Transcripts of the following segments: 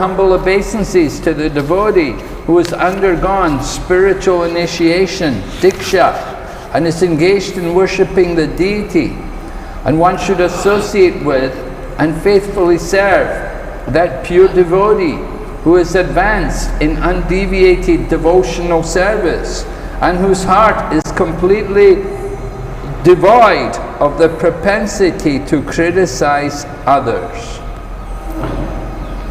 humble obeisances to the devotee who has undergone spiritual initiation, diksha, and is engaged in worshipping the deity. And one should associate with and faithfully serve that pure devotee who is advanced in undeviated devotional service and whose heart is completely devoid of the propensity to criticize others.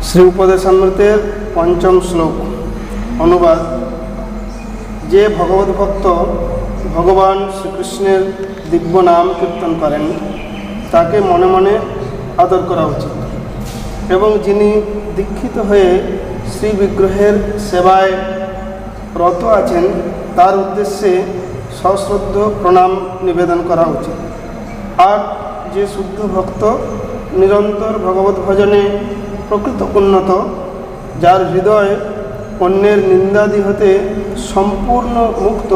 Shri উপদেশামৃতের পঞ্চম শ্লোক অনুবাদ। যে ভগবত ভক্ত ভগবান শ্রীকৃষ্ণের দিব্য নাম কীর্তন করেন তাকে মনে মনে আদর করা উচিত, এবং যিনি দীক্ষিত হয়ে শ্রী বিগ্রহের সেবায় রত আছেন তার উদ্দেশ্যে সশ্রদ্ধ প্রণাম নিবেদন করা উচিত। আর যে শুদ্ধ ভক্ত নিরন্তর ভগবত ভজনে প্রকৃত উন্নত, যার হৃদয় অন্যের নিন্দাদি হতে সম্পূর্ণ মুক্ত,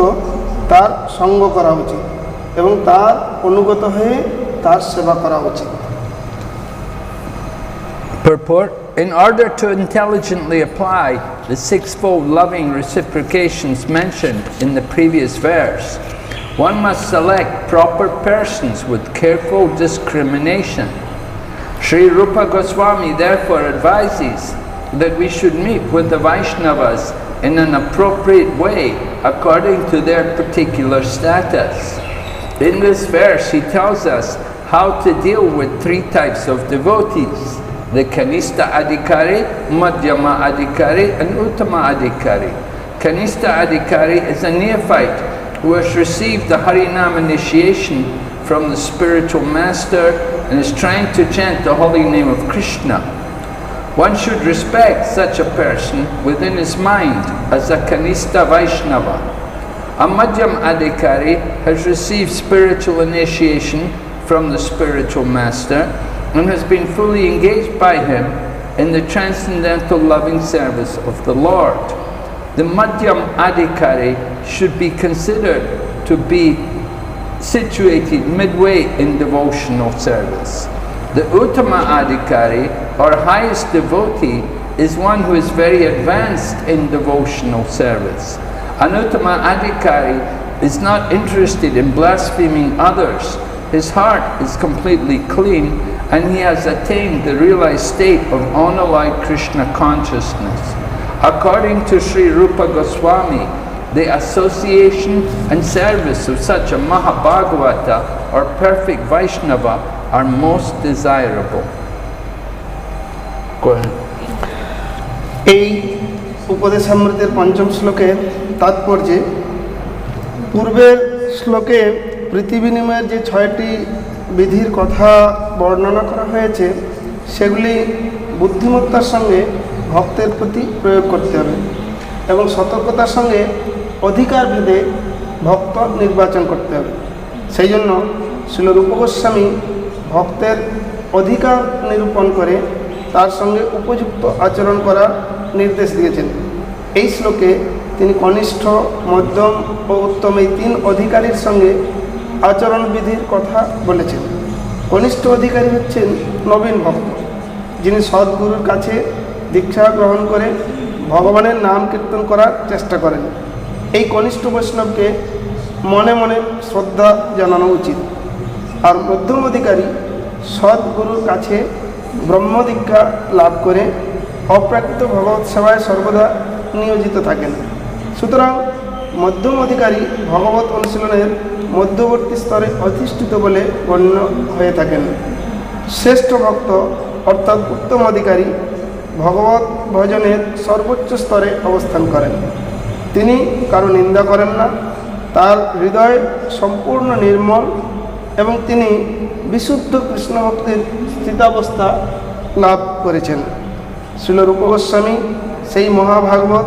তার সঙ্গ করা উচিত এবং তার অনুগত হয়ে তার সেবা করা উচিত। Purport: in order to intelligently apply the sixfold loving reciprocations mentioned in the previous verse, one must select proper persons with careful discrimination. Sri Rupa Goswami therefore advises that we should meet with the Vaishnavas in an appropriate way according to their particular status. In this verse he tells us how to deal with three types of devotees: the Kanista Adhikari, Madhyama Adhikari and Uttama Adhikari. Kanista Adhikari is a neophyte who has received the Harinam initiation from the spiritual master and is trying to chant the holy name of Krishna. One should respect such a person within his mind as a Kanista Vaishnava. A Madhyam Adhikari has received spiritual initiation from the spiritual master and has been fully engaged by him in the transcendental loving service of the Lord. The Madhyam Adhikari should be considered to be situated midway in devotional service. The Uttama Adhikari, or highest devotee, is one who is very advanced in devotional service. An Uttama Adhikari is not interested in blaspheming others. His heart is completely clean and he has attained the realized state of unalloyed Krishna consciousness. According to Sri Rupa Goswami, the association and service of such a Mahabhagavata or perfect Vaishnava are most desirable. Go ahead. এই উপদেশামৃতের পঞ্চম শ্লোকের তাৎপর্যে পূর্বের শ্লোকে প্রীতি বিনিময়ের যে 6টি বিধির কথা বর্ণনা করা হয়েছে সেগুলি বুদ্ধিমত্তার সঙ্গে ভক্তের প্রতি প্রয়োগ করতে হবে এবং সতর্কতার সঙ্গে অধিকার ভেদে ভক্ত নির্বাচন করতে হবে। সেই জন্য শ্রীল রূপ গোস্বামী ভক্তের অধিকার নিরূপণ করে তার সঙ্গে উপযুক্ত আচরণ করার নির্দেশ দিয়েছেন। এই শ্লোকে তিনি কনিষ্ঠ, মধ্যম ও উত্তম এই 3 অধিকারীর সঙ্গে আচরণবিধির কথা বলেছেন। কনিষ্ঠ অধিকারী হচ্ছেন নবীন ভক্ত, যিনি সদ্গুরুর কাছে দীক্ষা গ্রহণ করে ভগবানের নাম কীর্তন করার চেষ্টা করেন। এই কনিষ্ঠ বৈষ্ণবকে মনে মনে শ্রদ্ধা জানানো উচিত। আর মধ্যম অধিকারী সদ্গুরুর কাছে ব্রহ্মদীক্ষা লাভ করে অপ্রাকৃত ভগবৎ সেবায় সর্বদা নিয়োজিত থাকেন। সুতরাং মধ্যম অধিকারী ভগবত অনুশীলনের মধ্যবর্তী স্তরে অধিষ্ঠিত বলে গণ্য হয়ে থাকেন। শ্রেষ্ঠ ভক্ত অর্থাৎ উত্তম অধিকারী ভগবত ভজনের সর্বোচ্চ স্তরে অবস্থান করেন। তিনি কারো নিন্দা করেন না, তার হৃদয় সম্পূর্ণ নির্মল এবং তিনি বিশুদ্ধ কৃষ্ণ ভক্তির স্থিতাবস্থা লাভ করেছেন। শ্রীল রূপ গোস্বামী সেই মহাভাগবত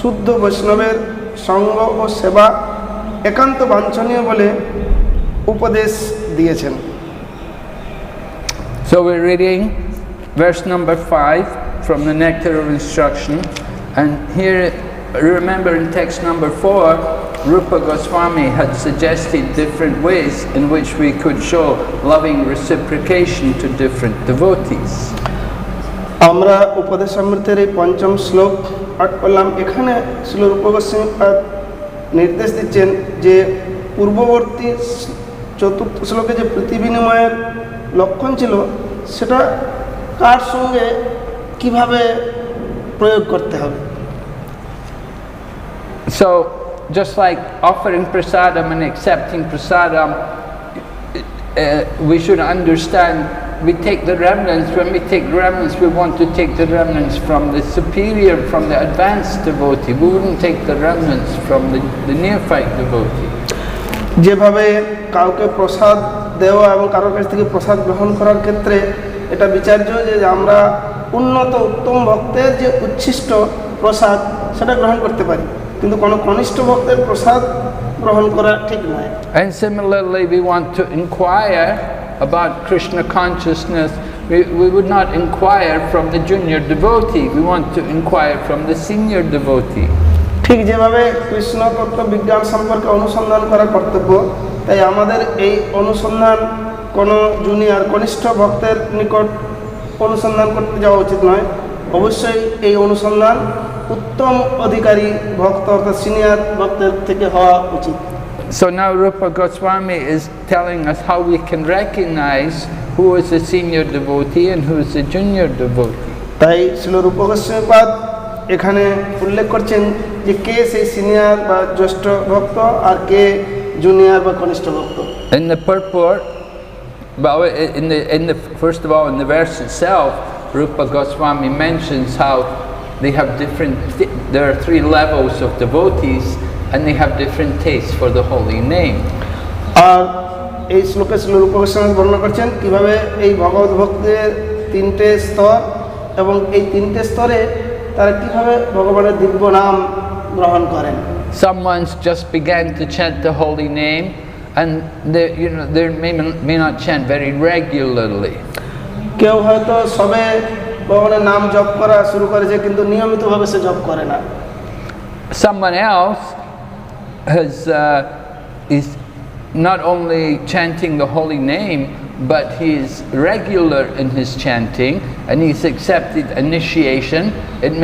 শুদ্ধ বৈষ্ণবের সঙ্গ ও সেবা একান্ত বাঞ্ছনীয় বলে উপদেশ দিয়েছেন। So we're reading verse number 5 from the Nectar of Instruction, and here remember in text number 4 Rupa Goswami had suggested different ways in which we could show loving reciprocation to different devotees. আমরা উপদেশামৃতের এই পঞ্চম শ্লোক পাঠ করলাম। এখানে শ্রীল রূপ গোস্বামী নির্দেশ দিচ্ছেন যে পূর্ববর্তী চতুর্থ শ্লোকে যে প্রীতি বিনিময়ের লক্ষণ ছিল সেটা কার সঙ্গে কিভাবে প্রয়োগ করতে হবে। So, just like offering prasadam and accepting prasadam, we should understand we take the remnants. When we take remnants, we want to take the remnants from the superior, from the advanced devotee. We wouldn't take the remnants from the neophyte devotee. যেভাবে কাউকে প্রসাদ দেওয়া এবং কারোর কাছ থেকে প্রসাদ গ্রহণ করার ক্ষেত্রে এটা বিচার্য যে আমরা উন্নত উত্তম ভক্তের যে উচ্ছিষ্ট প্রসাদ সেটা গ্রহণ করতে পারি, কিন্তু কোনো কনিষ্ঠ ভক্তের প্রসাদ গ্রহণ করা ঠিক নয়। And similarly, we want to inquire about Krishna consciousness. We would not inquire from the junior devotee. We want to inquire from the senior devotee. ঠিক যেভাবে কৃষ্ণ তত্ত্ব বিজ্ঞান সম্পর্কে অনুসন্ধান করা কর্তব্য, তাই আমাদের এই অনুসন্ধান কোনো জুনিয়র কনিষ্ঠ ভক্তের নিকট অনুসন্ধান করতে যাওয়া উচিত নয়। অবশ্যই এই অনুসন্ধান উত্তম অধিকারী ভক্ত অর্থাৎ সিনিয়র ভক্তের থেকে হওয়া উচিত। So now Rupa Goswami is telling us how we can recognize who is a senior devotee and who is a junior devotee. তাই শ্রীল রূপ গোস্বামী এখানে উল্লেখ করছেন যে কে সেই সিনিয়র বা জ্যেষ্ঠ ভক্ত আর কে জুনিয়র বা কনিষ্ঠ ভক্ত। In the purport, well, in the first of all, in the verse itself, Rupa Goswami mentions how they have there are 3 levels of devotees and they have different tastes for the holy name. আর এই শ্লোকে শ্রীল রূপ গোস্বামী বর্ণনা করছেন কিভাবে এই ভগবত ভক্তের 3টে স্তর এবং এই 3টে স্তরে তারা কিভাবে ভগবানের দিব্য নাম গ্রহণ করেন। Some ones just began to chant the holy name and they may not chant very regularly. কেউ হয়তো সবে ভগবানের নাম জপ করা শুরু করেছে কিন্তু নিয়মিতভাবে সে জপ করে না। Someone else is not only chanting the holy name, but he is regular in his chanting and he's accepted initiation. It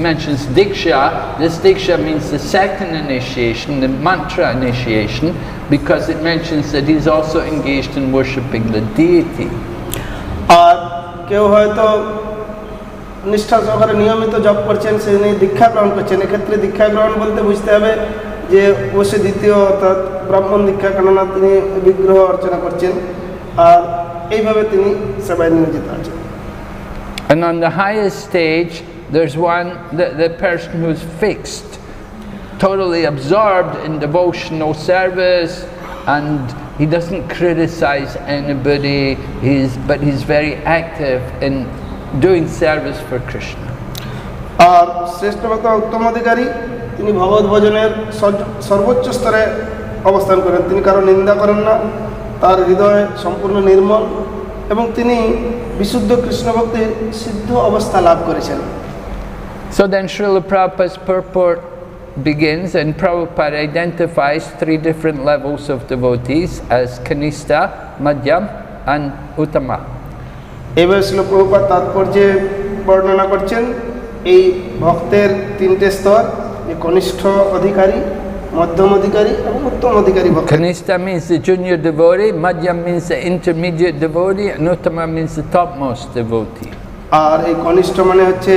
mentions diksha. This diksha means the second initiation, the mantra initiation, because it mentions that he's also engaged in worshipping the deity. আর কেউ হয়তো নিষ্ঠা সহকারে নিয়মিত জপ করছেন, সে দীক্ষা গ্রহণ করছেন। এক্ষেত্রে দীক্ষা গ্রহণ বলতে বুঝতে হবে যে অবশ্যই দ্বিতীয় অর্থাৎ ব্রাহ্মণ দীক্ষা, কেননা তিনি বিগ্রহ অর্চনা করছেন আর এইভাবে তিনি সেবায় নিয়োজিত আছেন। And on the highest stage, there's the person who's fixed, totally absorbed in devotional service, and he doesn't criticize anybody. But he's very active in doing service for Krishna. আর শ্রেষ্ঠ ভক্ত উত্তম অধিকারী তিনি ভগবত ভজনের সর্বোচ্চ স্তরে অবস্থান করেন। তিনি কারো নিন্দা করেন না, তার হৃদয় সম্পূর্ণ নির্মল এবং তিনি বিশুদ্ধ কৃষ্ণ ভক্তির সিদ্ধ অবস্থা লাভ করেছেন। So then Srila Prabhupada's purport begins, and Prabhupada identifies 3 different levels of devotees as Kanishta, Madhyam and Uttama. এবার শ্রীল প্রভুপাদ তাৎপর্যে বর্ণনা করছেন এই ভক্তের 3টে স্তর, যে কনিষ্ঠ অধিকারী, মধ্যম অধিকারী এবং উত্তম অধিকারী ভক্ত। Kanishta means the junior devotee, Madhyam means the intermediate devotee, and Uttama means the topmost devotee. আর এই কনিষ্ঠ মানে হচ্ছে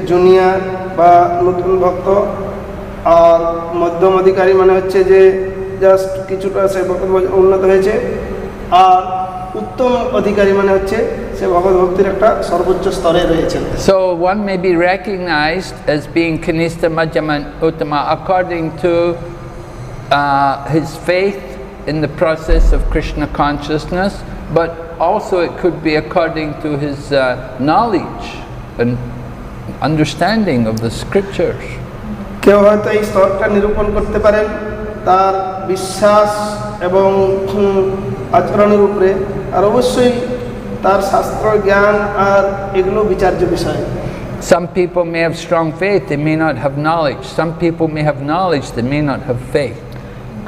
জুনিয়র বা নতুন ভক্ত, আর মধ্যম অধিকারী মানে হচ্ছে যে জাস্ট কিছুটা সে ভক্ত উন্নত হয়েছে, আর উত্তম অধিকারী মানে হচ্ছে সে ভগবত ভক্তির একটা সর্বোচ্চ স্তরে রয়েছে। So one may be recognized as being Kanishta, Madhyama and Uttama according to his faith in the process of Krishna consciousness, but also it could be according to his knowledge and understanding of the scriptures. কেউ হয়তো এই স্তরটা নিরূপণ করতে পারেন তার বিশ্বাস এবং আচরণের উপরে, আর অবশ্যই তার শাস্ত্র জ্ঞান আর এগুলো বিচার্য বিষয়। Some people may have strong faith, they may not have knowledge. Some people may have knowledge, they may not have faith.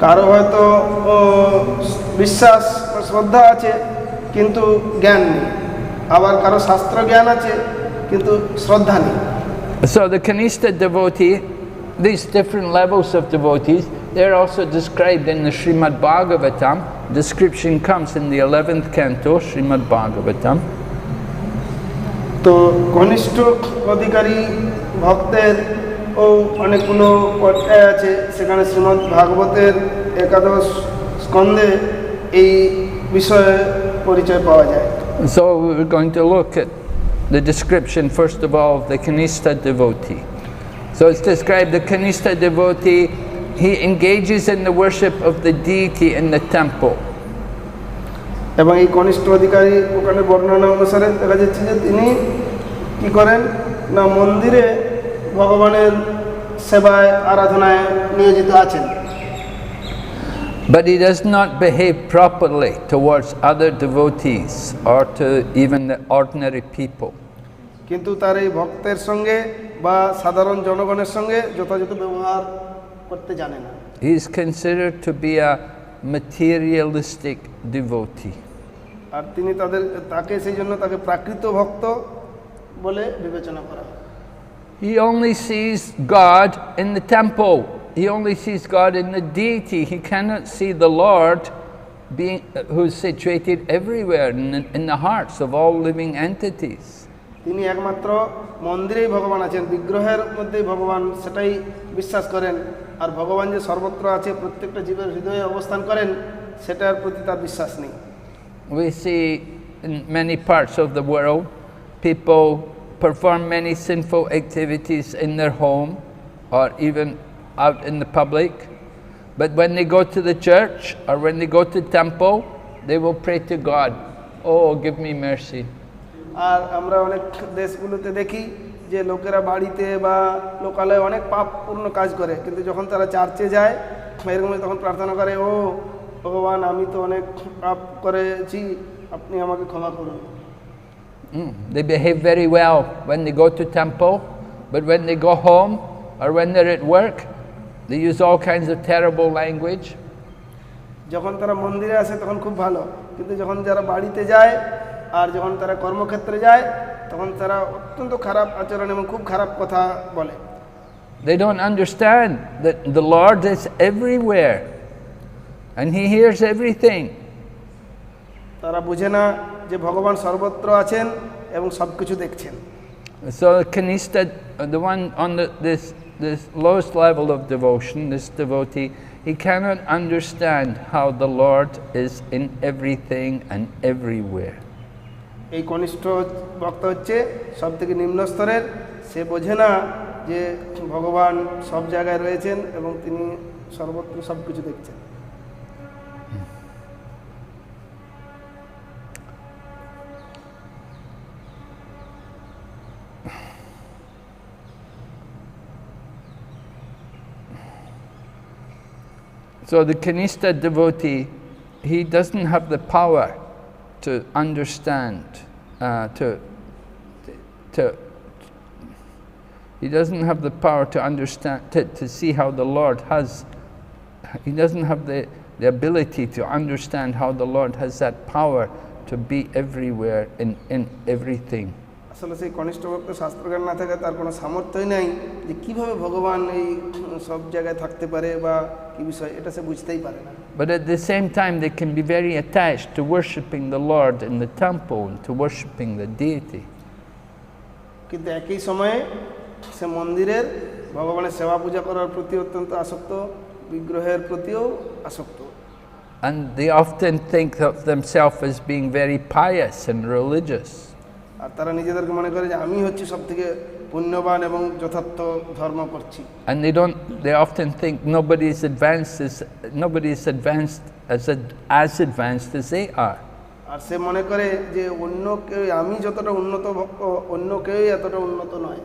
কারো হয়তো বিশ্বাস শ্রদ্ধা আছে কিন্তু জ্ঞান নেই, আবার কারো শাস্ত্র জ্ঞান আছে কিন্তু শ্রদ্ধা নেই। So the Kanishta devotee, these different levels of devotees, they're also described in the Srimad Bhagavatam. Description comes in the 11th canto, Srimad Bhagavatam. তো কনিষ্ঠ অধিকারী ভক্তের ও অনেকগুলো অধ্যায় আছে, সেখানে শ্রীমদ্ ভাগবতের একাদশ স্কন্ধে এই বিষয়ে পরিচয় পাওয়া যায়। So we're going to look at the description first of all of the Kanishta devotee. So it's described the Kanishta devotee, he engages in the worship of the deity in the temple. এবং এই কনিষ্ঠ অধিকারী ওখানে বর্ণনা অনুসারে দেখা যাচ্ছে যে তিনি কি করেন না মন্দিরে ভগবানের সেবায় আরাধনায় নিয়োজিত আছেন। But he does not behave properly towards other devotees or to even the ordinary people. কিন্তু তার এই ভক্তের সঙ্গে বা সাধারণ জনগণের সঙ্গে যথাযথ ব্যবহার করতে জানে না। He is considered to be a materialistic devotee. আর তিনি তাকে সেই জন্য তাকে প্রাকৃত ভক্ত বলে বিবেচনা করা হয়। He only sees God in the temple. He only sees God in the deity. He cannot see the Lord being who is situated everywhere in the hearts of all living entities. তিনি একমাত্র মন্দিরেই ভগবান আছেন, বিগ্রহের মধ্যেই ভগবান, সেটাই বিশ্বাস করেন। আর ভগবান যে সর্বত্র আছে, প্রত্যেকটা জীবের হৃদয়ে অবস্থান করেন, সেটার প্রতি তার বিশ্বাস নেই। We see in many parts of the world people perform many sinful activities in their home or even out in the public, but when they go to the church or when they go to temple, they will pray to God, oh give me mercy. আর আমরা অনেক দেশগুলোতে দেখি যে লোকেরা বাড়িতে বা লোকালয়ে অনেক পাপপূর্ণ কাজ করে, কিন্তু যখন তারা চার্চে যায় এরকম তখন প্রার্থনা করে, ও ভগবান আমি তো অনেক পাপ করেছি, আপনি আমাকে ক্ষমা করুন। They behave very well when they go to temple, but when they go home or when they're at work, they use all kinds of terrible language. যখন তারা মন্দিরে আসে তখন খুব ভালো, কিন্তু যখন যারা বাড়িতে যায় আর যখন তারা কর্মক্ষেত্রে যায় তখন তারা অত্যন্ত খারাপ আচরণ এবং খুব খারাপ কথা বলে। They don't understand that the Lord is everywhere and He hears everything. তারা বুঝে না যে ভগবান সর্বত্র আছেন এবং সবকিছু দেখছেন। So Kanishta, the one on this lowest level of devotion, this devotee, he cannot understand how the Lord is in everything and everywhere. এই কনিষ্ঠ ভক্ত হচ্ছে সব থেকে নিম্ন স্তরের, সে বোঝে না যে ভগবান সব জায়গায় রয়েছেন এবং তিনি সর্বত্র সব কিছু দেখছেন। So the Kanishta devotee, he doesn't have the power to understand, he doesn't have the power to understand, to see how the Lord has, he doesn't have the ability to understand how the Lord has that power to be everywhere in everything. আসলে সেই কনিষ্ঠ ভক্ত শাস্ত্রজ্ঞান না থাকে, তার কোনো সামর্থ্যই নাই যে কীভাবে ভগবান এই সব জায়গায় থাকতে পারে বা কী বিষয়, এটা সে বুঝতেই পারে না। But at the same time they can be very attached to worshipping the Lord in the temple and to worshipping the deity. কিন্তু একই সময়ে সে মন্দিরের ভগবানের সেবা পূজা করার প্রতি অত্যন্ত আসক্ত, বিগ্রহের প্রতিও আসক্ত। And they often think of themselves as being very pious and religious. আর তারা নিজেদেরকে মনে করে যে আমি হচ্ছি সবথেকে পুণ্যবান এবং যথার্থ ধর্ম করছি। And they often think nobody is advanced as advanced as they are. আর সে মনে করে যে অন্য কেউ, আমি যতটা উন্নত ভক্ত অন্য কেউ এতটা উন্নত নয়।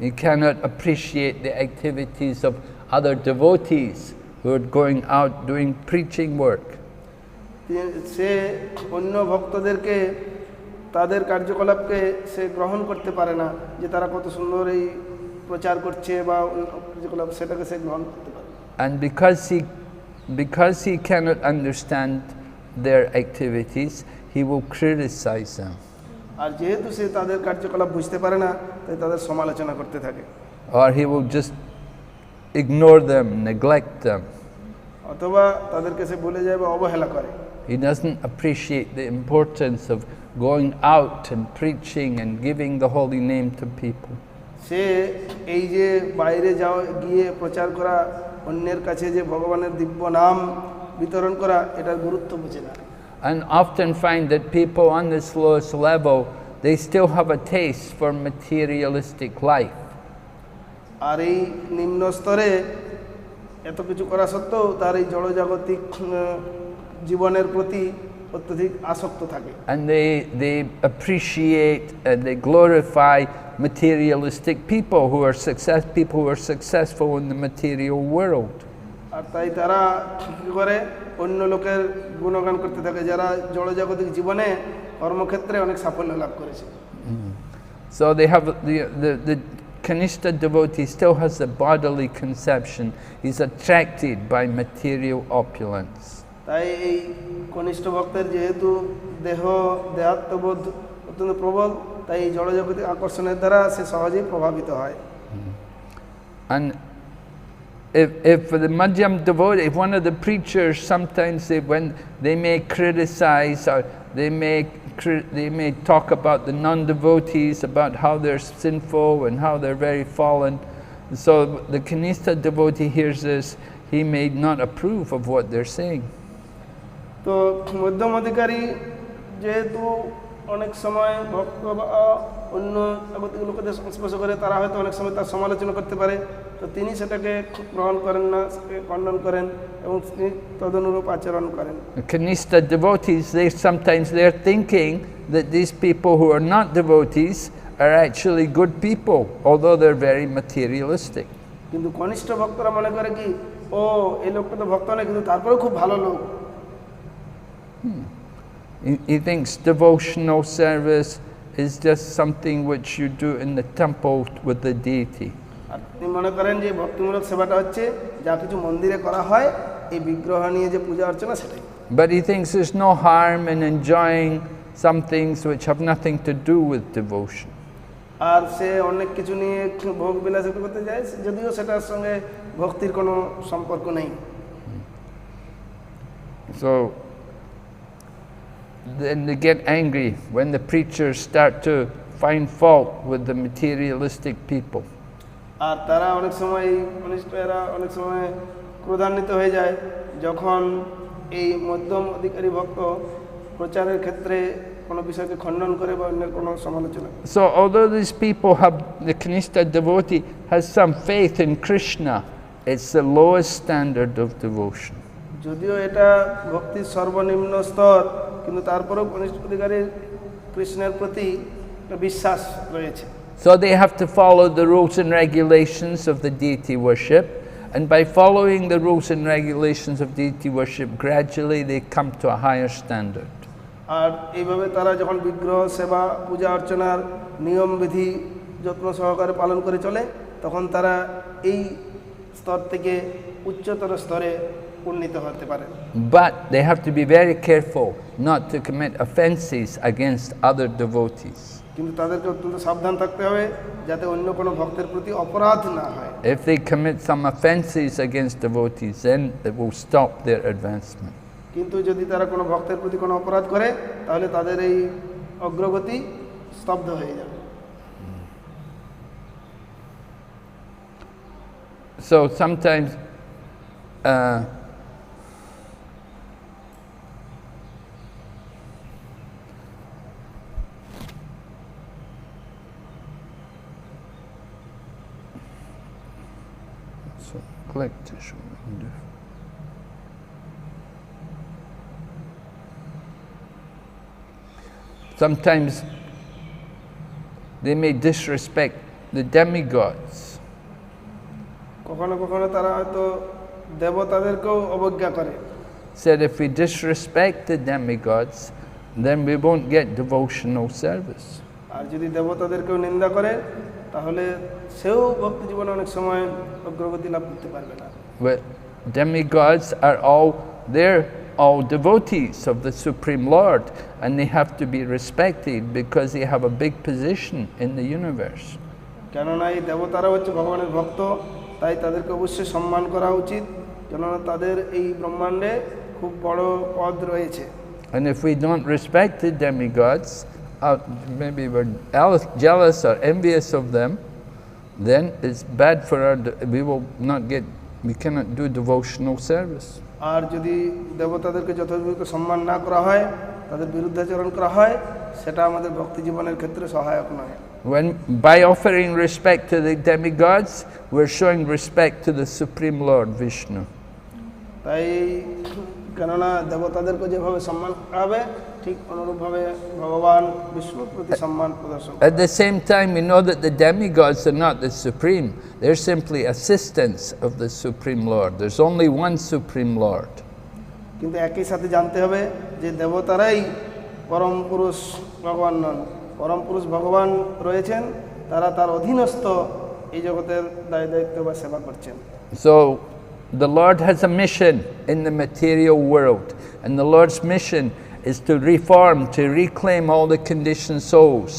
You cannot appreciate the activities of other devotees who are going out doing preaching work. সে অন্য ভক্তদেরকে, তাদের কার্যকলাপকে সে গ্রহণ করতে পারে না, যে তারা কত সুন্দর এই প্রচার করছে বা কার্যকলাপ, সেটাকে সে গ্রহণ করতে পারে। And because he cannot understand their activities, he will criticize them. আর যেহেতু সে তাদের কার্যকলাপ বুঝতে পারে না, তাই তাদের সমালোচনা করতে থাকে। Or he will just ignore them, neglect them. অথবা তাদেরকে সে ভুলে যায় বা অবহেলা করে। He doesn't appreciate the importance of going out and preaching and giving the holy name to people. সে এই যে বাইরে গিয়ে প্রচার করা, অন্যের কাছে যে ভগবানের দিব্য নাম বিতরণ করা, এটার গুরুত্ব বুঝে না। And often find that people on this lowest level, they still have a taste for materialistic life. আর এই নিম্ন স্তরে এত কিছু করা সত্ত্বেও তার এই জড়জাগতিক জীবনের প্রতি অত্যধিক আসক্ত থাকে। And they appreciate and they glorify materialistic people who are successful in the material world. আর তাই তারা কি করে, অন্য লোকের গুণগান করতে থাকে যারা জড়জাগতিক জীবনে কর্মক্ষেত্রে অনেক সাফল্য লাভ করেছে। So they have the Kanishta devotee still has a bodily conception. He's attracted by material opulence. তাই এই কনিষ্ঠ ভক্তের যেহেতু দেহাত্মবোধ অত্যন্ত প্রবল, তাই এই জড়জাগতিক আকর্ষণের দ্বারা সে সহজেই প্রভাবিত হয়। And if for the Madhyam devotee, if one of the preachers sometimes they may criticize or they may talk about the non-devotees, about how they're sinful and how they're very fallen. So the Kanishta devotee hears this, he may not approve of what they're saying. তো মধ্যম অধিকারী যেহেতু অনেক সময় ভক্ত বা অন্য জাগতিক লোকেদের সংস্পর্শ করে, তারা হয়তো অনেক সময় তার সমালোচনা করতে পারে, তো তিনি সেটাকে গ্রহণ করেন না, খণ্ডন করেন এবং তিনি তদনুরূপ আচরণ করেন। Kanishta devotees, they're thinking that these people who are not devotees are actually good people, although they're very materialistic. কিন্তু কনিষ্ঠ ভক্তরা মনে করে কি, ও এই লোকটা তো ভক্ত না, কিন্তু তারপরেও খুব ভালো লোক। He thinks devotional service is just something which you do in the temple with the deity. তিনি মনে করেন যে ভক্তিমূলক সেবাটা হচ্ছে যা কিছু মন্দিরে করা হয়, এই বিগ্রহ নিয়ে যে পূজা অর্চনা সেটাই। But he thinks there's no harm in enjoying some things which have nothing to do with devotion. আর সে অনেক কিছু নিয়ে ভোগ বিলাস করতে যায়, যদিও সেটার সঙ্গে ভক্তির কোনো সম্পর্ক নেই। So then they get angry when the preachers start to find fault with the materialistic people. আর তারা অনেক সময় কনিষ্ঠরা অনেক সময় ক্রোধান্বিত হয়ে যায় যখন এই মধ্যম অধিকারী ভক্ত প্রচারের ক্ষেত্রে কোনো বিষয়কে খণ্ডন করে বা অন্যের কোনো সমালোচনা। So although these people have, the Kanishta devotee has some faith in Krishna, it's the lowest standard of devotion. যদিও এটা ভক্তির সর্বনিম্ন স্তর, কিন্তু তারপরেও কনিষ্ঠ অধিকারীর কৃষ্ণের প্রতি বিশ্বাস রয়েছে। So they have to follow the rules and regulations of the deity worship, and by following the rules and regulations of deity worship, gradually they come to a higher standard. আর এইভাবে তারা যখন বিগ্রহ সেবা পূজা অর্চনার নিয়ম বিধি যত্ন সহকারে পালন করে চলে, তখন তারা এই স্তর থেকে উচ্চতর স্তরে উন্নীত হতে পারে। But they have to be very careful not to commit offenses against other devotees. কিন্তু তাদেরকে অত্যন্ত সাবধান থাকতে হবে যাতে অন্য কোনো ভক্তের প্রতি অপরাধ না হয়। If they commit some offenses against devotees, then it will stop their advancement. কিন্তু যদি তারা কোনো ভক্তের প্রতি কোনো অপরাধ করে, তাহলে তাদের এই অগ্রগতি স্তব্ধ হয়ে যাবে। So sometimes sometimes they may disrespect the demigods. কখনো কখনো তারা হয়তো দেবতাদেরকেও অবজ্ঞা করে। Said if we disrespect the demigods, then we won't get devotional service. আর যদি দেবতাদেরকেও নিন্দা করে, তাহলে সেও ভক্তি জীবনে অনেক সময় অগ্রগতি লাভ করতে পারবে না। But demigods are all, all devotees of the Supreme Lord, and they have to be respected because they have a big position in the universe. কেননা এই দেবতারা হচ্ছে ভগবানের ভক্ত, তাই তাদেরকে অবশ্যই সম্মান করা উচিত, কেননা তাদের এই ব্রহ্মাণ্ডে খুব বড় পদ রয়েছে। And if we don't respect the demigods, maybe we're jealous or envious of them, then it's bad for we cannot do devotional service. আর যদি দেবতাদেরকে যথাযথ সম্মান না করা হয়, তাদের বিরুদ্ধাচরণ করা হয়, সেটা আমাদের ভক্তি জীবনের ক্ষেত্রে সহায়ক নয়। When by offering respect to the demigods, we're showing respect to the Supreme Lord Vishnu. তাই কেননা দেবতাদেরকে যেভাবে সম্মান করা হবে, ঠিক অনুরূপভাবে ভগবান বিষ্ণুর প্রতি সম্মান প্রদর্শন। At the same time, we know that the demigods are not the supreme; they're simply assistants of the Supreme Lord. There's only one Supreme Lord. কিন্তু একই সাথে জানতে হবে যে দেবতারাই পরম পুরুষ ভগবান নন। পরম পুরুষ ভগবান রয়েছেন, তারা তার অধীনস্থ এই জগতের দায়িত্ব বা সেবা করছেন। So the Lord has a mission in the material world, and the Lord's mission is to reform, to reclaim all the conditioned souls.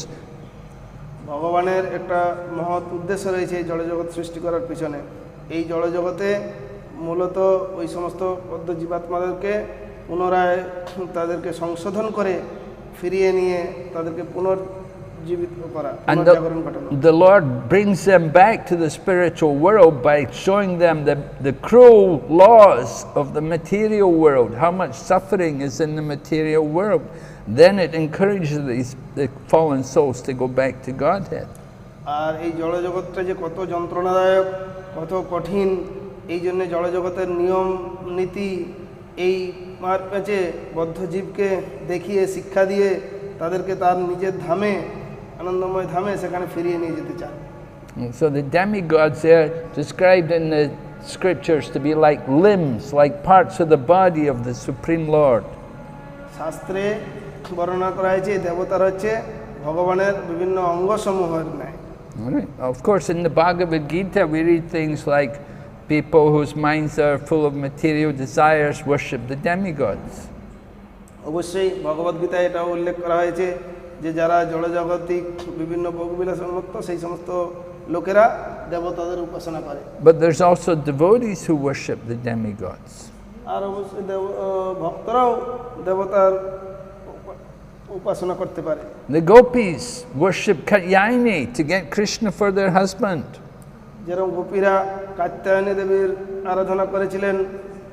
ভগবানের একটা মহৎ উদ্দেশ্য রয়েছে এই জড়জগৎ সৃষ্টি করার পিছনে। এই জড়জগতে মূলত ওই সমস্ত বদ্ধ জীবাত্মাদেরকে পুনরায় তাদেরকে সংশোধন করে ফিরিয়ে নিয়ে তাদেরকে পুনর্জীবিত করা, পুনর্জাগরণ ঘটানো। The Lord brings them back to the spiritual world by showing them the cruel laws of the material world, how much suffering is in the material world. Then it encourages the fallen souls to go back to Godhead. আর এই জড়জগৎটা যে কত যন্ত্রণাদায়ক, কত কঠিন, এই জন্য জড়জগতের নিয়ম নীতি এই মার্পেচে বদ্ধ জীবকে দেখিয়ে শিক্ষা দিয়ে তাদেরকে তার নিজের ধামে, আনন্দময় ধামে সেখানে ফিরিয়ে নিয়ে যেতে চান। So the demigods are described in the scriptures to be like limbs, like parts of the body of the Supreme Lord. শাস্ত্রে বর্ণনা করা হয়েছে দেবতারা হচ্ছে ভগবানের বিভিন্ন অঙ্গসমূহের ন্যায়। Of course, in the Bhagavad Gita we read things like people whose minds are full of material desires worship the demigods. অবশ্যই ভগবদ গীতায় এটাও উল্লেখ করা হয়েছে যে যারা জড়জাগতিক বিভিন্ন ভোগবিলাস উন্মুক্ত সেই সমস্ত লোকেরা দেবতাদের উপাসনা করে। But there's also devotees who worship the demigods. আর অবশ্যই ভক্তরাও দেবতার উপাসনা করতে পারে। The gopis worship Katyayani to get Krishna for their husband. যেরকম গোপীরা কাত্যায়নী দেবীর আরাধনা করেছিলেন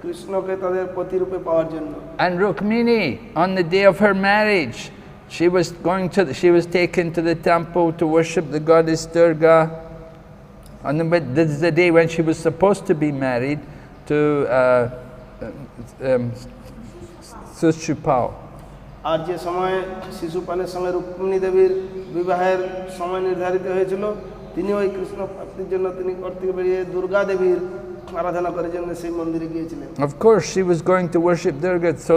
কৃষ্ণকে তাদের পতিরূপে পাওয়ার জন্য। And Rukmini, on the day of her marriage, she was taken to the temple to worship the goddess Durga. And this is the day when she was supposed to be married to Sushupal. আর যে সময় শিশুপালের সঙ্গে রুক্মিণী দেবীর বিবাহের সময় নির্ধারিত হয়েছিল, তিনি ওই কৃষ্ণ প্রাপ্তির জন্য তিনি ঘর থেকে বেরিয়ে দুর্গা দেবীর আরাধনা করার জন্য সেই মন্দিরে গিয়েছিলেন। Of course, she was going to worship Durga, so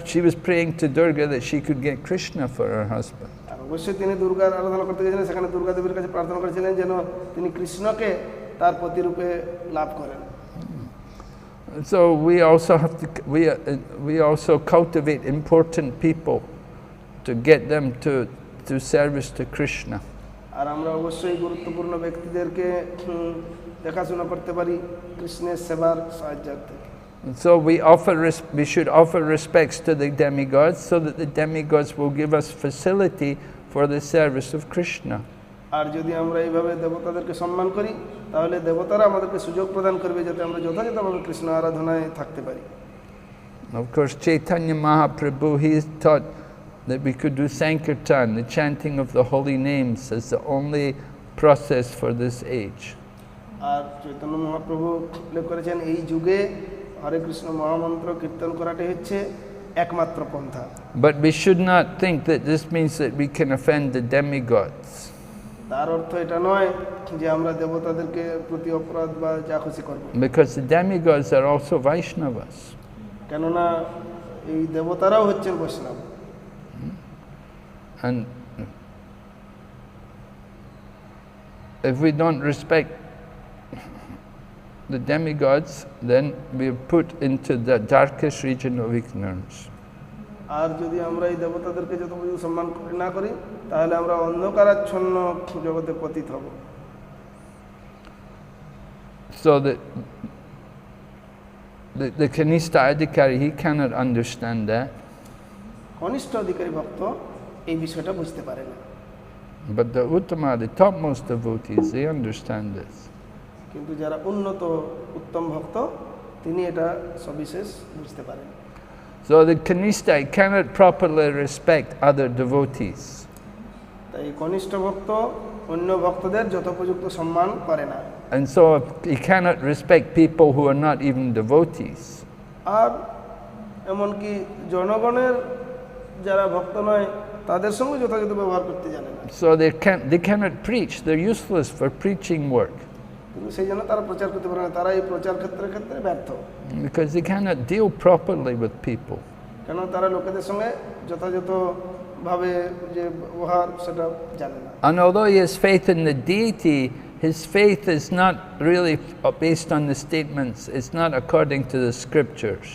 she was praying to Durga that she could get Krishna for her husband. আর অবশ্যই তিনি দুর্গার আরাধনা করতে গিয়েছিলেন, সেখানে দুর্গা দেবীর কাছে প্রার্থনা করেছিলেন যেন তিনি কৃষ্ণকে তার পতিরূপে লাভ করেন। So we also cultivate important people to get them to service to Krishna. আর আমরা অবশ্যই গুরুত্বপূর্ণ ব্যক্তিদেরকে দেখাশোনা করতে পারি কৃষ্ণের সেবার সাহায্যার্থে। So we should offer respects to the demigods so that the demigods will give us facility for the service of Krishna. আর যদি আমরা এইভাবে দেবতাদেরকে সম্মান করি তাহলে দেবতারা আমাদেরকে সুযোগ প্রদান করবে যাতে আমরা যথাযথভাবে কৃষ্ণ আরাধনায় থাকতে পারি। Of course, Chaitanya Mahaprabhu, he taught that we could do Sankirtan, the chanting of the holy names, as the only process for this age. আর চৈতন্য মহাপ্রভু উল্লেখ করেছেন এই যুগে হরে কৃষ্ণ মহামন্ত্র কীর্তন করাটাই হচ্ছে একমাত্র পন্থা। But we should not think that this means that we can offend the demigods. তার অর্থ এটা নয় যে আমরা দেবতাদেরকে প্রতি অপরাধ বা যা খুশি করব। Because the demigods are also Vaishnavas. কেননা এই দেবতারাও হচ্ছেন বৈষ্ণব। And if we don't respect the demigods, then we are put into the darkest region of ignorance. আর যদি আমরা এই দেবতাদেরকে যত পর্যন্ত সম্মান না করি তাহলে আমরা অন্ধকারাচ্ছন্ন জগতে পতিত হব। So the Kanishta Adhikari, he cannot understand that. কনিষ্ঠ অধিকারী ভক্ত এই বিষয়টা বুঝতে পারে না। But the Uttama, the topmost devotees, they understand this. কিন্তু যারা উন্নত উত্তম ভক্ত তিনি এটা সবিশেষ বুঝতে পারেন। So the Kanishta cannot properly respect other devotees. তাই কনিষ্ঠ ভক্ত অন্য ভক্তদের যথোপযুক্ত সম্মান করে না। And so he cannot respect people who are not even devotees. আর এমনকি জনগণের যারা ভক্ত নয় তাদের সঙ্গে যথাযথ ব্যবহার করতে জানে না। So they cannot preach. They're useless for preaching work. কিন্তু সেই জন্য তারা প্রচার করতে পারে না, তারা এই প্রচার ক্ষেত্রে ব্যর্থ। Because they cannot deal properly with people. কেন তারা লোকেদের সঙ্গে যথাযথভাবে যে ব্যবহার সেটা জানে না। And although he has faith in the deity, his faith is not really based on the statements. It's not according to the scriptures.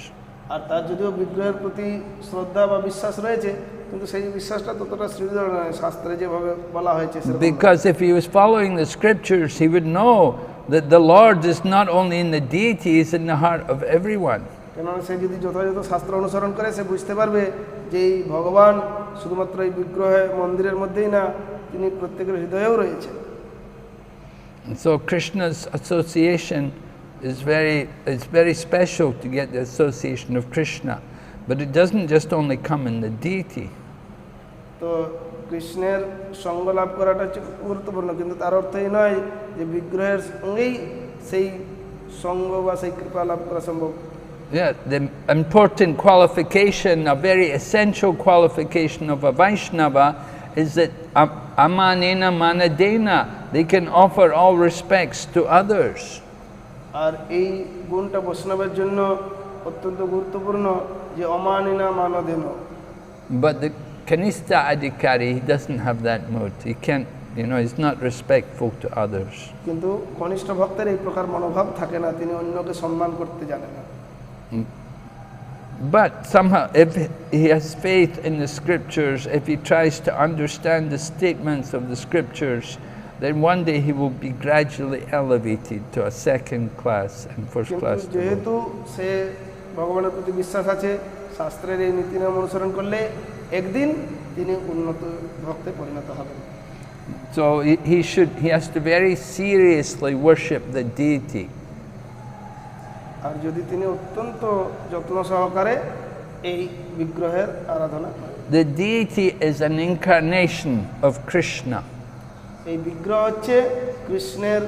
আর তার যদিও বিগ্রহের প্রতি শ্রদ্ধা বা বিশ্বাস রয়েছে কিন্তু সেই বিশ্বাসটা ততটা দৃঢ় নয় শাস্ত্রে যেভাবে বলা হয়েছে। Because if he was following the scriptures, he would know that the Lord is not only in the deity, he is in the heart of everyone. কেননা সে যদি যথাযথ শাস্ত্র অনুসরণ করে সে বুঝতে পারবে যে এই ভগবান শুধুমাত্র এই বিগ্রহে মন্দিরের মধ্যেই না, তিনি প্রত্যেকের হৃদয়েও রয়েছেন। So Krishna's association is very special to get the association of Krishna, but it doesn't just only come in the deity. তো কৃষ্ণের সঙ্গ লাভ করাটা হচ্ছে গুরুত্বপূর্ণ, কিন্তু তার অর্থ এই নয় যে বিগ্রহের সঙ্গেই সেই সঙ্গ বা সেই কৃপা লাভ করা সম্ভব। Yeah, the important qualification, a very essential qualification of a Vaishnava is that amanena manadena, they can offer all respects to others. আর এই গুণটা বৈষ্ণবের জন্য অত্যন্ত গুরুত্বপূর্ণ যে অমানিনা মানদেন। But the Kanishta Adhikari, he doesn't have that mood. He can't, he's not respectful to others. কিন্তু কনিষ্ঠ ভক্তের এই প্রকার মনোভাব থাকে না, তিনি অন্যকে সম্মান করতে জানেন না। But somehow, if he has faith in the scriptures, if he tries to understand the statements of the scriptures, then one day he will be gradually elevated to a second class and first class. যেহেতু সে ভগবানের প্রতি বিশ্বাস আছে, শাস্ত্রের এই নীতিনিয়ম অনুসরণ করলে একদিন তিনি উন্নত ভক্তে পরিণত হবেন। So he has to very seriously worship the deity. আর যদি তিনি অত্যন্ত যত্ন সহকারে এই বিগ্রহের আরাধনা করেন। The deity is an incarnation of Krishna. এই বিগ্রহ হচ্ছে কৃষ্ণের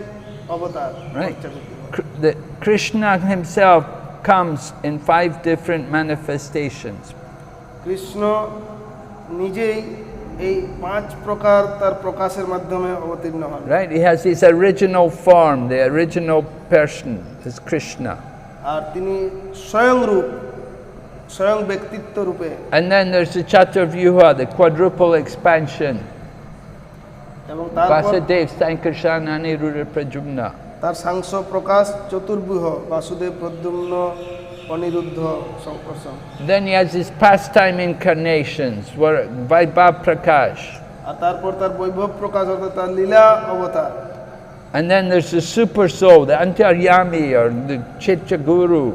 অবতার। Right. Krishna himself comes in 5 different manifestations. Krishna নিজেই এই 5 প্রকার তার প্রকাশের মাধ্যমে অবতীর্ণ হন। Right, he has his original form, the original person is Krishna. আর তিনি স্বয়ং রূপ, স্বয়ং ব্যক্তিত্ব রূপে। And then there's the Chaturvyuha, the quadruple expansion. এবং তারপর Vasudev, Sankarsana, Aniruddha, Pradyumna. তার সাংস প্রকাশ চতুর্ভুহ, Basudeb, Pradyumna, Aniruddha, Sankarshana. Then he has his pastime incarnations, where Vaibhav Prakash. আর তারপর তার বৈভব প্রকাশ অর্থাৎ তার লীলা অবতার। And then there's the super soul, the Antaryami or the Chaitya Guru.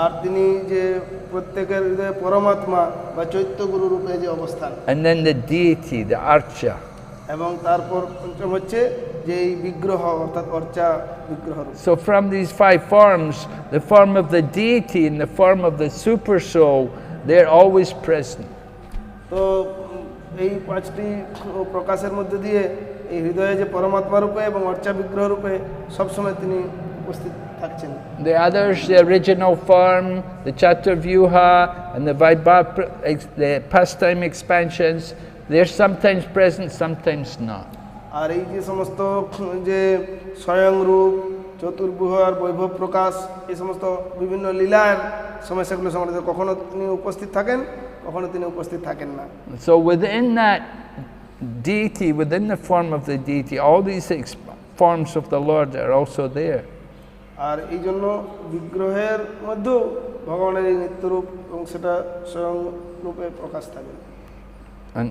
আর তিনি যে প্রত্যেকের হৃদয়ে পরমাত্মা বা চৈত্য গুরু রূপে যে অবস্থান। And then the deity, the Archa. এবং তারপর পঞ্চম হচ্ছে যে এই বিগ্রহ অর্থাৎ অর্চা বিগ্রহ। So from these 5 forms, the form of the deity and the form of the super soul, they're always present. তো এই 5টি প্রকাশের মধ্যে দিয়ে এই হৃদয়ে যে পরমাত্মা রূপে এবং অর্চা বিগ্রহ রূপে সবসময় তিনি উপস্থিত থাকছেন। The others, the original form, the Chaturvyuha and the Vaibhav, the pastime expansions, they're sometimes present, sometimes not. আর এই যে সমস্ত যে স্বয়ং রূপ, চতুর্ভুহ আর বৈভব প্রকাশ, এই সমস্ত বিভিন্ন লীলার সমস্যাগুলো সংক্রান্ত কখনো তিনি উপস্থিত থাকেন, কখনো তিনি উপস্থিত থাকেন না। So within that deity, within the form of the deity, all these forms of the Lord are also there. আর এই জন্য বিগ্রহের মধ্যেও ভগবানের এই নিত্যরূপ এবং সেটা স্বয়ং রূপে প্রকাশ থাকে। And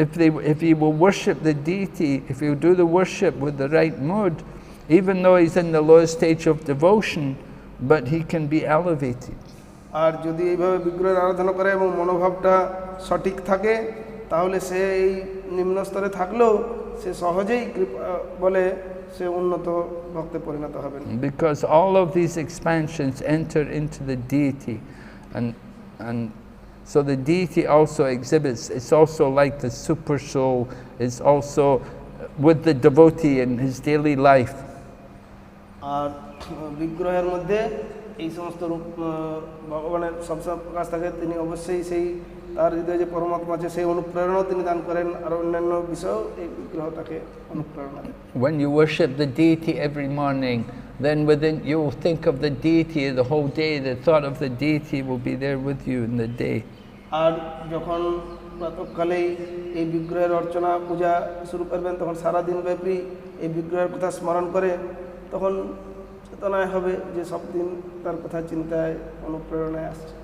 if you will worship the deity, if you do the worship with the right mood, even though he's in the lowest stage of devotion, but he can be elevated. আর যদি এইভাবে বিগ্রহের আরাধনা করে এবং মনোভাবটা সঠিক থাকে, তাহলে সে এই নিম্ন স্তরে থাকলেও সে সহজেই বলে সে উন্নত ভক্তে পরিণত হবেন। Because all of these expansions enter into the deity, and so the deity also exhibits, it's also like the super soul, is also with the devotee in his daily life. আর বিগ্রহের মধ্যে এই সমস্ত রূপ ভগবানের সবসময় প্রকাশ থাকে, তিনি অবশ্যই সেই তার হৃদয়ে যে পরমাত্মা আছে সেই অনুপ্রেরণাও তিনি দান করেন, আর অন্যান্য বিষয়েও এই বিগ্রহটাকে অনুপ্রেরণা দেন। When you worship the deity every morning, then within you will think of the deity the whole day. The thought of the deity will be there with you in the day. আর যখন প্রাতঃকালেই এই বিগ্রহের অর্চনা পূজা শুরু করবেন, তখন সারা দিন ব্যাপী এই বিগ্রহের কথা স্মরণ করে তখন চেতনায় হবে যে সব দিন তার কথা চিন্তায় অনুপ্রেরণায় আসছে।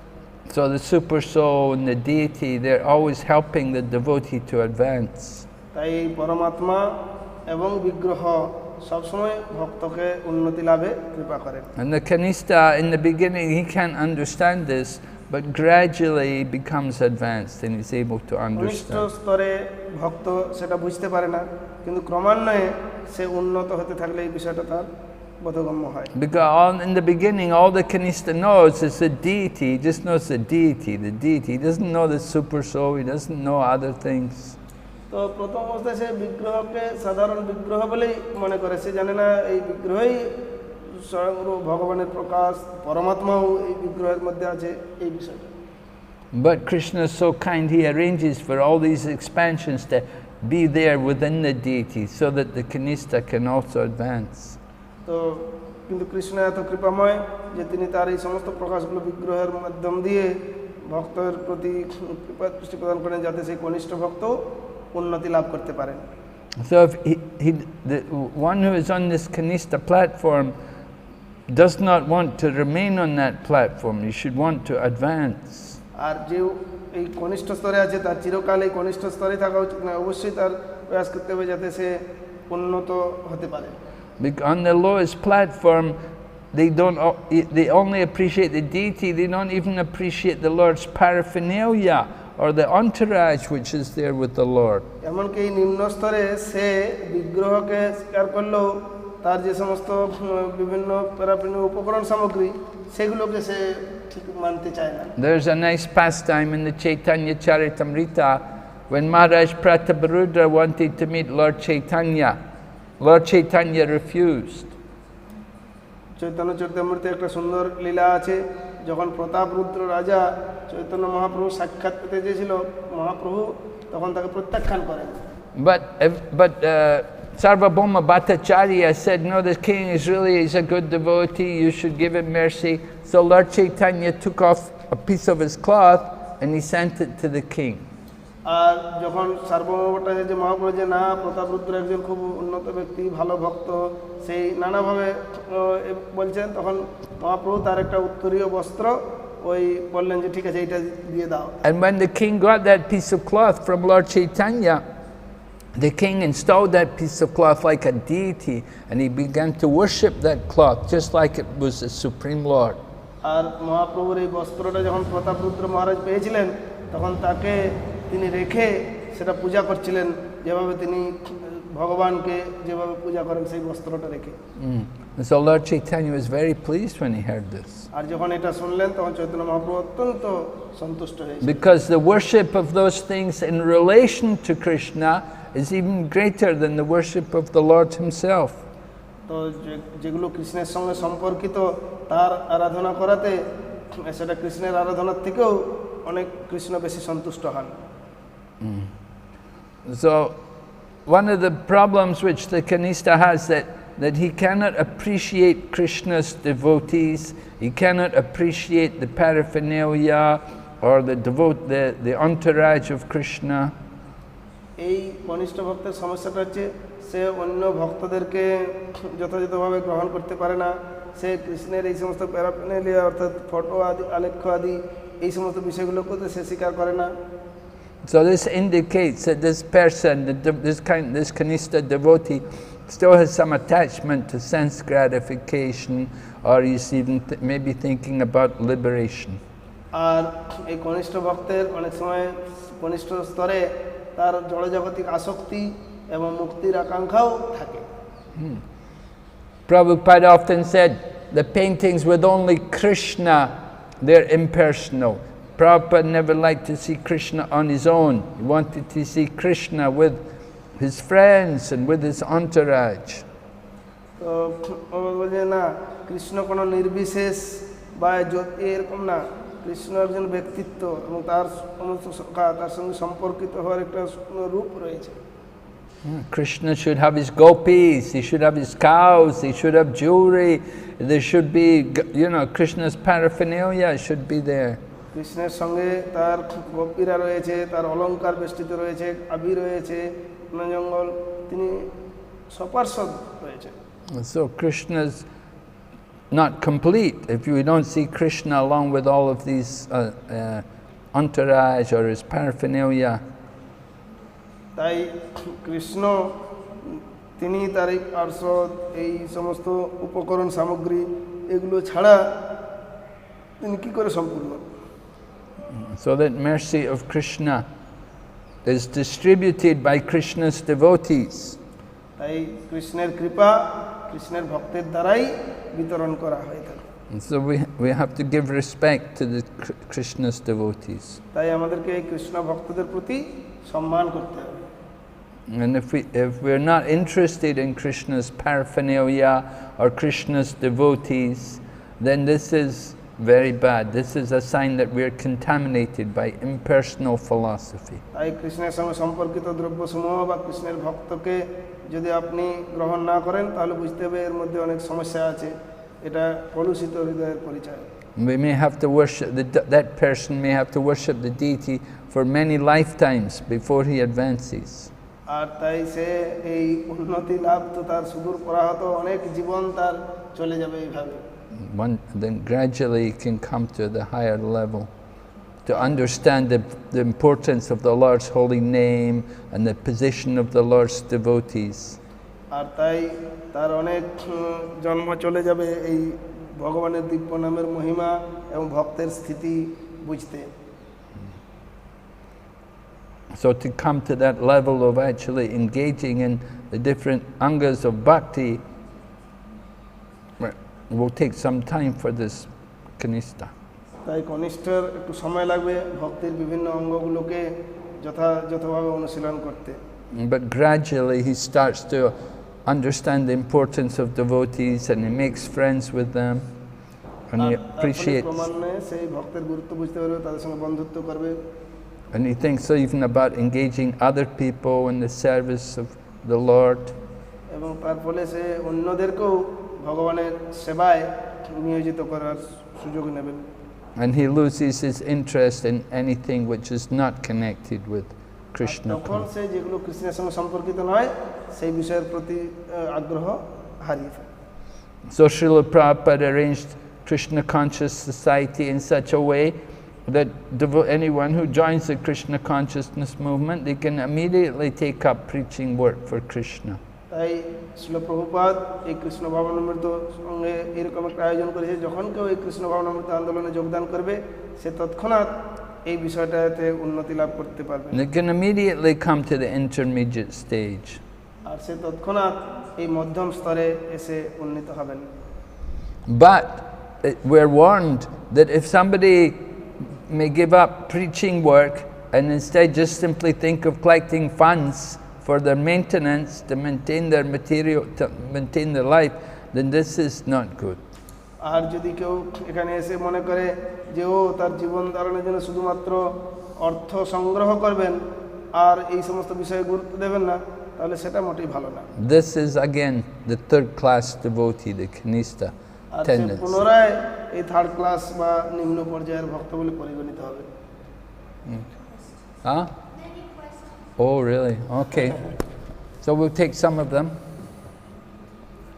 So the super soul and the deity, they're always helping the devotee to advance. তাই পরমাত্মা এবং বিগ্রহ সবসময় ভক্তকে উন্নতি লাভে কৃপা করেন। And the kanista, in the beginning, he can't understand this, but gradually he becomes advanced and he's able to কনিষ্ঠ understand. স্তরে ভক্ত সেটা বুঝতে পারে না, কিন্তু ক্রমান্বয়ে সে উন্নত হতে থাকলে এই বিষয়টা তার বোধগম্য হয়। Because in the beginning, all the kanista knows is the deity. He just knows the deity. He doesn't know the super soul. He doesn't know other things. তো প্রথম অবস্থায় সে বিগ্রহকে সাধারণ বিগ্রহ বলেই মনে করে, সে জানে না এই বিগ্রহই স্বয়ং ভগবানের প্রকাশ, পরমাত্মাও এই বিগ্রহের মধ্যে আছে এই বিষয়টা। But Krishna is so kind, he arranges for all these expansions to be there within the deity so that the kanista can also advance. তো কিন্তু কৃষ্ণ এত কৃপাময় যে তিনি তার এই সমস্ত প্রকাশগুলো বিগ্রহের মাধ্যম দিয়ে ভক্তের প্রতি কৃপা দৃষ্টি প্রদান করেন, যাতে সেই কনিষ্ঠ ভক্ত উন্নতি লাভ করতে পারেন। So if the one who is on this kanista platform does not want to remain on that platform, he should want to advance. আর যে এই কনিষ্ঠ স্তরে আছে তার চিরকাল এই কনিষ্ঠ স্তরে থাকা উচিত না, অবশ্যই তার প্রয়াস করতে হবে যাতে সে উন্নত হতে পারে। On the lowest platform, they only appreciate the deity. They don't even appreciate the Lord's paraphernalia or the entourage which is there with the Lord. এমনকি এই নিম্ন স্তরে সে বিগ্রহকে স্বীকার করলেও তার যে সমস্ত বিভিন্ন প্যারাফিনীয় উপকরণ সামগ্রী সেগুলোকে সে ঠিক মানতে চায় না। There's a nice pastime in the Chaitanya Charitamrita when Maharaj Prataparudra wanted to meet Lord Chaitanya. Lord Chaitanya refused. Chaitanya চরিতামৃতে একটা সুন্দর লীলা আছে, যখন প্রতাপরুদ্র রাজা চৈতন্য মহাপ্রভু সাক্ষাৎ পেতে চেয়েছিল, মহাপ্রভু তখন তাকে প্রত্যাখ্যান করেন। But Sarvabhauma Bhattacharya said, no, the king is a good devotee, you should give him mercy. So Lord Chaitanya took off a piece of his cloth and he sent it to the king. আর যখন সার্বভৌম ভট্টাচার্য মহাপ্রভু যে না, প্রতাপরুদ্র একজন খুব উন্নত ব্যক্তি, ভালো ভক্ত, সেই নানাভাবে বলছেন, তখন মহাপ্রভু তার একটা উত্তরীয় বস্ত্র ওই বললেন যে ঠিক আছে এটা দিয়ে দাও। And when the king got that piece of cloth from Lord Chaitanya, the king installed that piece of cloth like a deity and he began to worship that cloth just like it was the Supreme Lord. আর মহাপ্রভুর এই বস্ত্রটা যখন প্রতাপরুদ্র মহারাজ পেয়েছিলেন, তখন তাকে তিনি রেখে সেটা পূজা করছিলেন, যেভাবে তিনি ভগবানকে যেভাবে পূজা করেন সেই বস্ত্রটা রেখে। So Lord Chaitanya was very pleased when he heard this. আর যখন এটা শুনলেন তখন চৈতন্য মহাপ্রভু অত্যন্ত সন্তুষ্ট হয়েছিলেন। Because the worship of those things in relation to Krishna is even greater than the worship of the Lord himself. তো যেগুলো কৃষ্ণের সঙ্গে সম্পর্কিত তার আরাধনা করাতে সেটা কৃষ্ণের আরাধনার থেকেও অনেক কৃষ্ণ বেশি সন্তুষ্ট হন। So one of the problems which the kanista has that he cannot appreciate Krishna's devotees, he cannot appreciate the paraphernalia or the entourage of Krishna. এই কনিষ্ঠ ভক্তের সমস্যাটা হচ্ছে সে অন্য ভক্তদেরকে যথাযথভাবে গ্রহণ করতে পারে না, সে কৃষ্ণের এই সমস্ত প্যারাফেনালিয়া অর্থাৎ ফটো আদি আলেখ্য আদি এই সমস্ত বিষয়গুলোকে সে স্বীকার করে না। So this indicates that this person, this Kanista devotee, still has some attachment to sense gratification, or he's even maybe thinking about liberation. আর এই কনিষ্ঠ ভক্তের অনেক সময় কনিষ্ঠ স্তরে তার জড়জাগতিক আসক্তি এবং মুক্তির আকাঙ্ক্ষাও থাকে। Prabhupada often said the paintings with only Krishna, they're impersonal. Prabhupada never liked to see Krishna on his own. He wanted to see Krishna with his friends and with his entourage. তো বলছে না, কৃষ্ণ কোনো নির্বিশেষ বা এরকম না, কৃষ্ণ একজন ব্যক্তিত্ব এবং তার তার সঙ্গে সম্পর্কিত হওয়ার একটা রূপ রয়েছে। Krishna should have his gopis, he should have his cows, he should have jewelry, there should be, Krishna's paraphernalia should be there. কৃষ্ণের সঙ্গে তার গোপীরা রয়েছে, তার অলঙ্কার বেষ্টিত রয়েছে, আবি রয়েছে, জঙ্গল, তিনি সপার্ষদ রয়েছে। So Krishna's not complete if we don't see Krishna along with all of these entourage or his paraphernalia. তাই কৃষ্ণ তিনি তার এই পার্শ্বদ, এই সমস্ত উপকরণ সামগ্রী এগুলো ছাড়া তিনি কি করে সম্পূর্ণ? So that mercy of Krishna is distributed by Krishna's devotees. তাই কৃষ্ণের কৃপা কৃষ্ণের ভক্তের দ্বারাই বিতরণ করা হয়ে থাকে। And so we have to give respect to the Krishna's devotees. তাই আমাদেরকে এই কৃষ্ণ ভক্তদের প্রতি সম্মান করতে হবে। And if we're not interested in Krishna's paraphernalia or Krishna's devotees, then this is very bad. This is a sign that we're contaminated by impersonal philosophy. তাই কৃষ্ণের সঙ্গে সম্পর্কিত দ্রব্যসমূহ বা কৃষ্ণের ভক্তকে যদি আপনি গ্রহণ না করেন তাহলে বুঝতে হবে এর মধ্যে অনেক সমস্যা আছে, এটা কলুষিত হৃদয়ের পরিচয়। We may have to worship, that person may have to worship the deity for many lifetimes before he advances. আর তাই সে এই উন্নতি লাভ তো তার সুদূর পরাহত অনেক জীবন তার চলে যাবে এইভাবে। Then gradually he can come to the higher level to understand the importance of the Lord's holy name and the position of the Lord's devotees. আর তাই তার অনেক জন্ম চলে যাবে এই ভগবানের দিব্য নামের মহিমা এবং ভক্তের স্থিতি বুঝতে। So to come to that level of actually engaging in the different angas of bhakti will take some time for this kanista. তাই কনিষ্ঠের একটু সময় লাগবে ভক্তির বিভিন্ন অঙ্গগুলোকে যথাযথভাবে অনুশীলন করতে। But gradually he starts to understand the importance of devotees and he makes friends with them and he appreciates. ক্রমান্বয়ে সেই ভক্তের গুরুত্ব বুঝতে পারবে, তাদের সঙ্গে বন্ধুত্ব করবে। And he thinks even about engaging other people in the service of the Lord. এবং তার ফলে সে অন্যদেরকেও ভগবানের সেবায় নিয়োজিত করার সুযোগ নেবেন। And he loses his interest in anything which is not connected with Krishna. তখন সে যেগুলো কৃষ্ণের সঙ্গে সম্পর্কিত নয় সেই বিষয়ের প্রতি আগ্রহ হারিয়ে ফেলে। So Srila Prabhupada arranged Krishna conscious society in such a way that anyone who joins the Krishna consciousness movement, they can immediately take up preaching work for Krishna. তাই শ্রীল প্রভুপাদ এই কৃষ্ণ ভাবনামৃত সঙ্গে এরকম একটা আয়োজন করেছে, যখন কেউ এই কৃষ্ণ ভাবনামৃত আন্দোলনে যোগদান করবে সে তৎক্ষণাৎ এই বিষয়টাতে উন্নতি লাভ করতে পারবে। They can immediately come to the intermediate stage. আর সে তৎক্ষণাৎ এই মধ্যম স্তরে এসে উন্নীত হবেন। But we're warned that if somebody may give up preaching work and instead just simply think of collecting funds for their maintenance, to maintain their material, to maintain their life, then this is not good. আর যদি কেউ এখানে এসে মনে করে যে ও তার জীবন ধারণের জন্য শুধুমাত্র অর্থ সংগ্রহ করবেন আর এই সমস্ত বিষয়ে গুরুত্ব দেবেন না, তাহলে সেটা মোটেই ভালো না। This is again the third class devotee, the kanista tendency. পুনরায় এই থার্ড ক্লাস বা নিম্ন পর্যায়ের ভক্ত বলে পরিগণিত হবে। Huh? Oh, really? Okay. So we'll take some of them.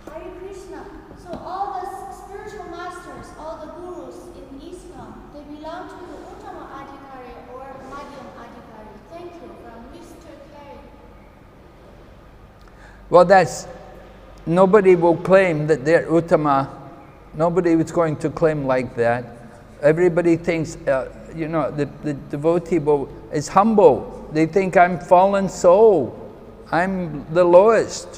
Hare Krishna. So all the spiritual masters, all the gurus in Islam, they belong to the Uttama Adhikari or Madhyam Adhikari. Thank you from Mr. Carey. Well, nobody will claim that they're Uttama. Nobody is going to claim like that. Everybody thinks, the devotee is humble. They think I'm fallen soul. I'm the lowest.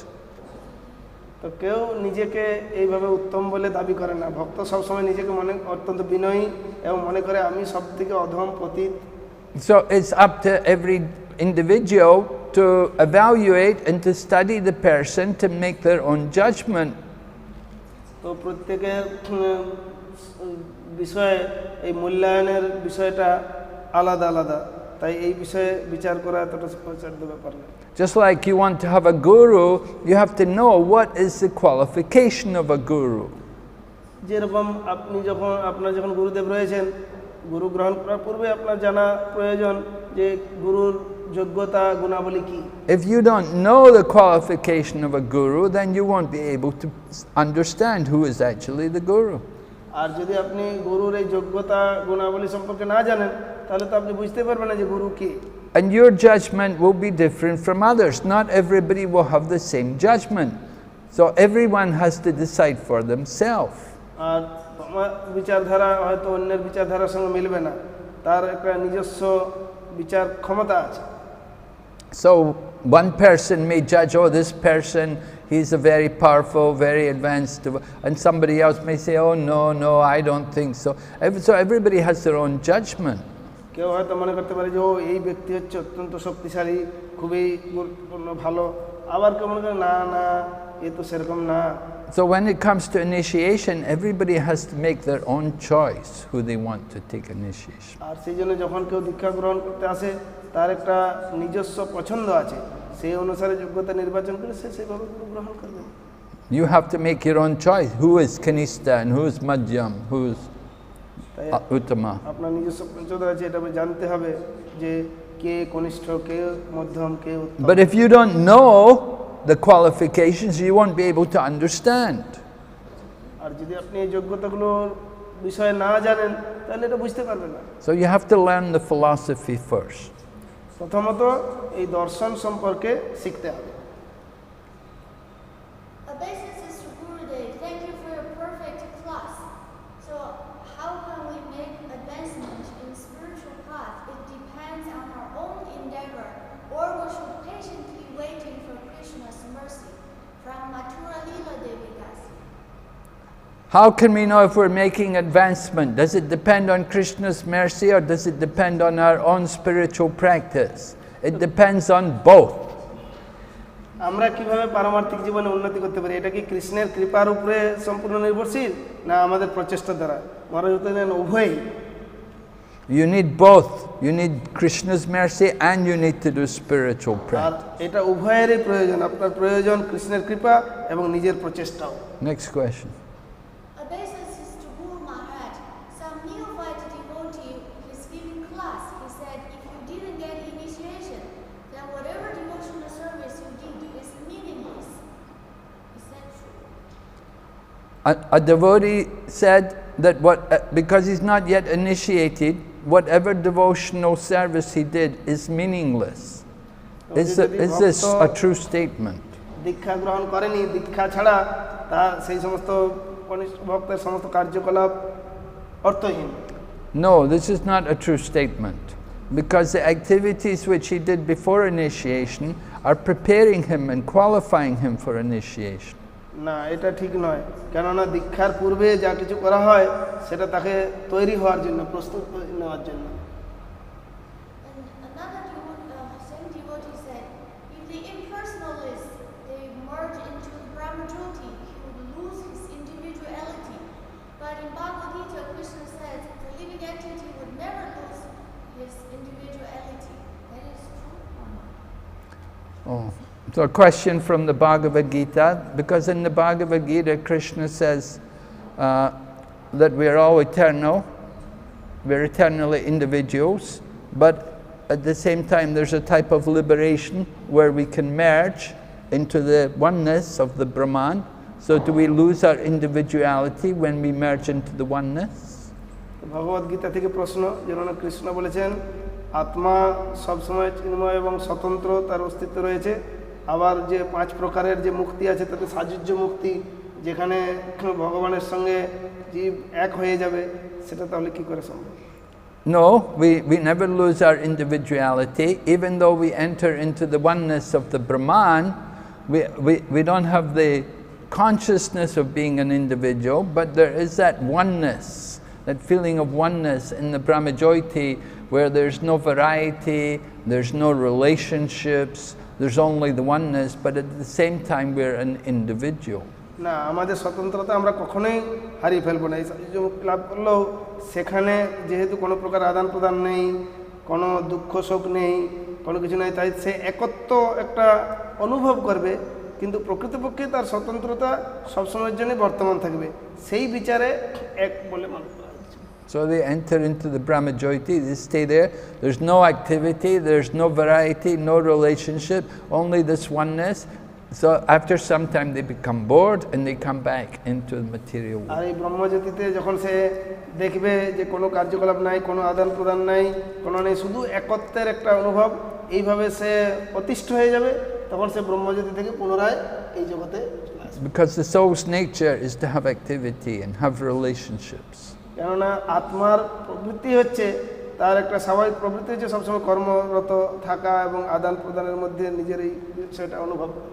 তো কেউ নিজেকে এইভাবে উত্তম বলে দাবি করে না। ভক্ত সবসময় নিজেকে অত্যন্ত বিনয়ী এবং মনে করে আমি সবথেকে অধম পতিত। So it's up to every individual to evaluate and to study the person to make their own judgment. তো প্রত্যেকের বিষয়ে এই মূল্যায়নের বিষয়টা আলাদা আলাদা, তাই এই বিষয়ে বিচার করা এতটা সহজ ব্যাপার না। Just like you want to have a guru, you have to know what is the qualification of a guru. যেরকম আপনার যখন গুরুদেব রয়েছেন, গুরু গ্রহণ করার পূর্বে আপনার জানা প্রয়োজন যে গুরুর যোগ্যতা গুণাবলী কি। If you don't know the qualification of a guru, then you won't be able to understand who is actually the guru. আর যদি আপনি গুরুর এই যোগ্যতা গুণাবলী সম্পর্কে না জানেন, তাহলে তো আপনি বুঝতে পারবেন না যে গুরু কি। And your judgment will be different from others. Not everybody will have the same judgment. So everyone has to decide for themselves. আর তোমার বিচারধারা হয়তো অন্যের বিচারধারার সঙ্গে মিলবে না, তার একটা নিজস্ব বিচার ক্ষমতা আছে। So one person may judge, oh, this person, he's a very powerful, very advanced, and somebody else may say, oh, no, I don't think so. So everybody has their own judgment. কেউ হয়তো মনে করতে পারে যে ও এই ব্যক্তি হচ্ছে অত্যন্ত শক্তিশালী, খুবই গুরুত্বপূর্ণ, ভালো। আবার কেউ মনে করে না, এ তো সেরকম না। So when it comes to initiation, everybody has to make their own choice who they want to take initiation. আর সেই জন্য যখন কেউ দীক্ষা গ্রহণ করতে আসে, তার একটা নিজস্ব পছন্দ আছে, সেই অনুসারে যোগ্যতা নির্বাচন করে সে সেইভাবে গ্রহণ করবে। You have to make your own choice. Who is Kanishta and who is Madhyam, who is Uttama. আপনার নিজস্ব পছন্দ আছে, এটা জানতে হবে যে কে কনিষ্ঠ, কে মধ্যম, কে উত্তম। But if you don't know the qualifications, you won't be able to understand. আর যদি আপনি এই যোগ্যতাগুলোর বিষয়ে না জানেন, তাহলে এটা বুঝতে পারবেন না। So you have to learn the philosophy first. প্রথমত এই দর্শন সম্পর্কে শিখতে হবে। Obeisances to Gurudev. Thank you for your perfect class. So how can we make advancement in spiritual path? It depends on our own endeavor, or we should patiently waiting for Krishna's mercy. From Mathura Lila Devidas. How can we know if we're making advancement? Does it depend on Krishna's mercy or does it depend on our own spiritual practice? It depends on both. আমরা কিভাবে পারমার্থিক জীবনে উন্নতি করতে পারি? এটা কি কৃষ্ণের কৃপার উপরে সম্পূর্ণ নির্ভরশীল, না আমাদের প্রচেষ্টা দ্বারা? মহারাজ বলতেন উভয়ই। You need both. You need Krishna's mercy and you need to do spiritual R practice. এটা উভয়েরই প্রয়োজন। আপনার প্রয়োজন কৃষ্ণের কৃপা এবং নিজের প্রচেষ্টাও। Next question. Obeisances to Guru Maharaj. Some neophyte devotee is giving class. He said, if you didn't get initiation, then whatever devotional service you did is meaningless. Is that true? A devotee said that because he's not yet initiated, whatever devotional service he did is meaningless. Is this a true statement? দীক্ষা গ্রহণ করেনি, দীক্ষা ছাড়া তার সেই সমস্ত কনিষ্ঠ ভক্তের সমস্ত কার্যকলাপ অর্থহীন। No, this is not a true statement. Because the activities which he did before initiation are preparing him and qualifying him for initiation. না, এটা ঠিক নয়। কেননা দীক্ষার পূর্বে যা কিছু করা হয় সেটা তাকে তৈরি হওয়ার জন্য, প্রস্তুত নেওয়ার জন্য। And another same devotee said, if the impersonalists they merge into the Brahma Jyoti, he would lose his individuality. But in Bhagavad Gita, Krishna says the living entity would never lose his individuality. That is true or not? Oh. So a question from the Bhagavad Gita, because in the Bhagavad Gita Krishna says that we are all eternal, we're eternally individuals, but at the same time there's a type of liberation where we can merge into the oneness of the Brahman. So do we lose our individuality when we merge into the oneness? ভগবদ গীতা থেকে প্রশ্ন, যেন কৃষ্ণ বলেছেন আত্মা সবসময় চিন্ময় এবং স্বতন্ত্র, তার অস্তিত্ব রয়েছে। আবার যে 5 প্রকারের যে মুক্তি আছে তাতে সাযুজ্য মুক্তি, যেখানে ভগবানের সঙ্গে জীব এক হয়ে যাবে, সেটা তাহলে কি করে সম্ভব? No, we never lose our individuality. Even though we enter into the oneness of the Brahman, we don't have the consciousness of being an individual, but there is that oneness, that feeling of oneness in the Brahmajyoti, where there's no variety, there's no relationships, there's only the oneness, but at the same time we're an individual. না, আমাদের স্বতন্ত্রতা আমরা কখনোই হারিয়ে ফেলবো না। এই সাযুজ্য মুক্তি লাভ করলেও সেখানে যেহেতু কোনো প্রকার আদান প্রদান নেই, কোনো দুঃখ শোক নেই, কোনো কিছু নেই, তাই সে একত্ব একটা অনুভব করবে, কিন্তু প্রকৃতপক্ষে তার স্বতন্ত্রতা সবসময়ের জন্য বর্তমান থাকবে। সেই বিচারে এক বলে মনে করা হচ্ছে। So they enter into the Brahmajyoti, they stay there, there's no activity, there's no variety, no relationship, only this oneness. So after some time they become bored and they come back into the material world. আর এই ব্রহ্মজ্যোতিতে যখন সে দেখবে যে কোনো কার্যকলাপ নাই, কোনো আদান প্রদান নাই, কোনো নেই, শুধু একত্বের একটা অনুভব, এইভাবে সে অতিষ্ঠ হয়ে যাবে, তখন সে ব্রহ্মজ্যোতি থেকে পুনরায় এই জগতে চলে আসবে। Because the soul's nature is to have activity and have relationships. কেননা আত্মার প্রবৃত্তি হচ্ছে, তার একটা স্বাভাবিক প্রবৃত্তি হচ্ছে সবসময় কর্মরত থাকা এবং আদান প্রদানের মধ্যে নিজের এই বিষয়টা অনুভব করা।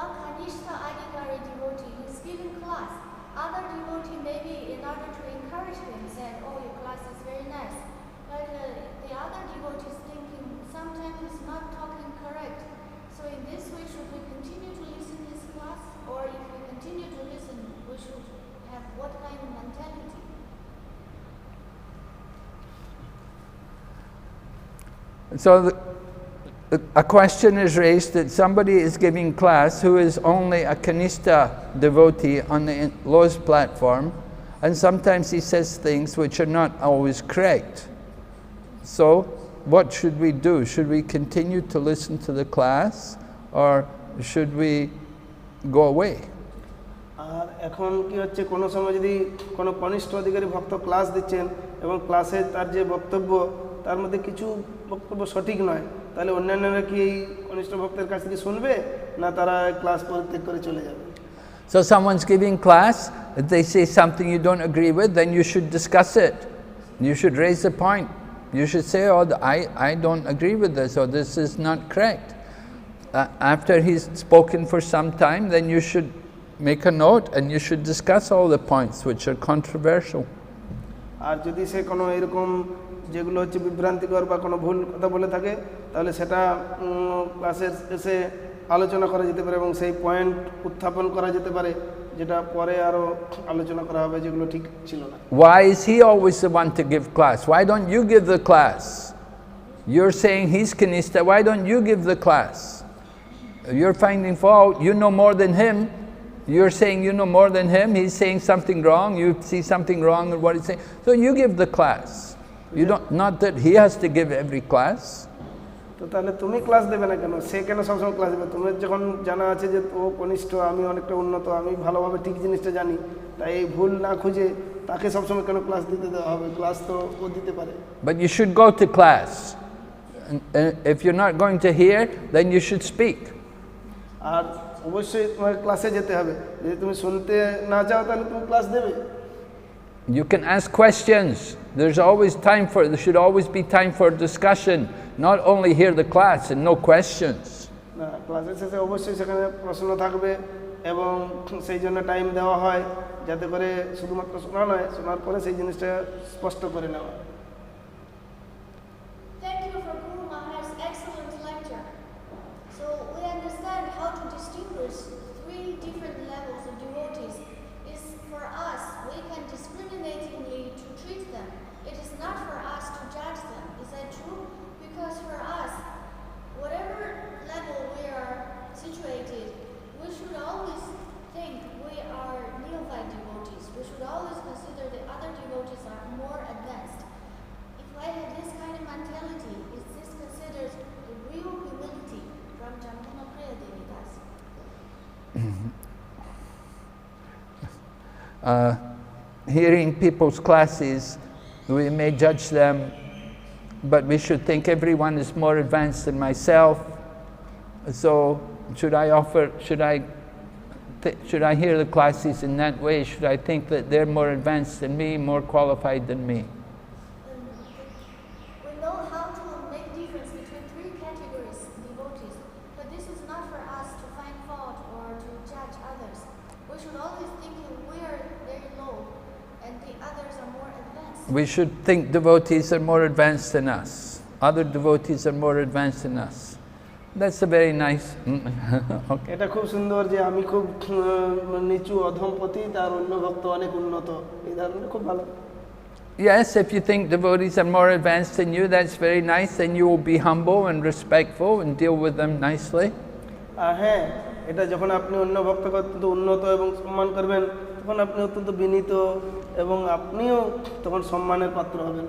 One Kanishta Adhikari devotee is giving class. Other devotee maybe in order to encourage him said, "Oh, your class is very nice." But the other devotee is thinking sometimes he's not talking correct. So in this way, should we continue to listen to his class, or if we continue to listen, we should have what kind of mentality? So a question is raised that somebody is giving class who is only a Kanishta devotee on the lowest platform, and sometimes he says things which are not always correct. So what should we do? Should we continue to listen to the class, or should we go away? আর এখন কি হচ্ছে, কোনো সময় যদি কোনো কনিষ্ঠ অধিকারী ভক্ত class দিচ্ছেন এবং ক্লাসে তার যে বক্তব্য তার মধ্যে কিছু বক্তব্য সঠিক নয়, তাহলে অন্যান্যরা কি এই কনিষ্ঠ ভক্তের কাছ থেকে শুনবে, না তারা ক্লাস পরিত্যাগ করে চলে যাবে? So someone's giving class, if they say something you don't agree with, then you should discuss it. You should raise the point. You should say, "Oh, I don't agree with this," or "This is not correct." After he's spoken for some time, then you should make a note and you should discuss all the points which are controversial. আর যদি সে কোনো এরকম যেগুলো হচ্ছে বিভ্রান্তিকর বা কোনো ভুল কথা বলে থাকে, তাহলে সেটা ক্লাসের শেষে আলোচনা করা যেতে পারে এবং সেই পয়েন্ট উত্থাপন করা যেতে পারে, যেটা পরে আরও আলোচনা করা হবে, যেগুলো ঠিক ছিল না। Why is he always the one to give class? Why don't you give the class? You're saying he's Kanishta, why don't you give the class? You're finding fault, you know more than him. You're saying you know more than him, he's saying something wrong, you see something wrong in what he's saying. So you give the class. You don't, not that he has to give every class. তো তাহলে তুমি class দেবে না কেন? সে কেন সবসময় class দেবে? তোমার যখন জানা আছে যে ও কনিষ্ঠ, আমি অনেকটা উন্নত, আমি ভালোভাবে ঠিক জিনিসটা জানি, তাই এই ভুল না খুঁজে তাকে সবসময় কেন ক্লাস দিতে দেওয়া হবে? ক্লাস তো ও দিতে পারে। But you should go to class. And if you're not going to hear, then you should speak. আর অবশ্যই তোমার ক্লাসে যেতে হবে। যদি তুমি শুনতে না চাও তাহলে তুমি ক্লাস দেবে। You can ask questions. There should always be time for discussion, not only hear the class and no questions. না, ক্লাসের শেষে অবশ্যই সেখানে প্রশ্ন থাকবে এবং সেই জন্য টাইম দেওয়া হয়, যাতে করে শুধুমাত্র শোনা নয়, শোনার পরে সেই জিনিসটা স্পষ্ট করে নেওয়া। Thank you for Guru Maharaj's excellent lecture. So we understand how to distinguish 3 different levels of devotees. Is for us, we can discriminatingly to treat them. It is not for us to judge them. Is that true? Because for us, whatever level we are situated, we should always think we are neophyte devotees. We should always consider the other devotees are more advanced. hearing people's classes, we may judge them, but we should think everyone is more advanced than myself. So should I hear the classes in that way? Should I think that they're more advanced than me, more qualified than me? We know how to make difference between three categories devotees, but this is not for us to find fault or to judge others. We should always think we are very low and the others are more advanced. We should think devotees are more advanced than us. Other devotees are more advanced than us. That's a very nice. Okay. এটা খুব সুন্দর যে আমি খুব নিচু অধমপতি তার অন্য ভক্ত অনেক উন্নত এই ধারণা খুব ভালো Yes, if you think devotees are more advanced than you, that's very nice. Then you will be humble and respectful and deal with them nicely. হ্যাঁ এটা যখন আপনি অন্য ভক্তকে অত্যন্ত উন্নত এবং সম্মান করবেন তখন আপনি অত্যন্ত বিনীত এবং আপনিও তখন সম্মানের পাত্র হবেন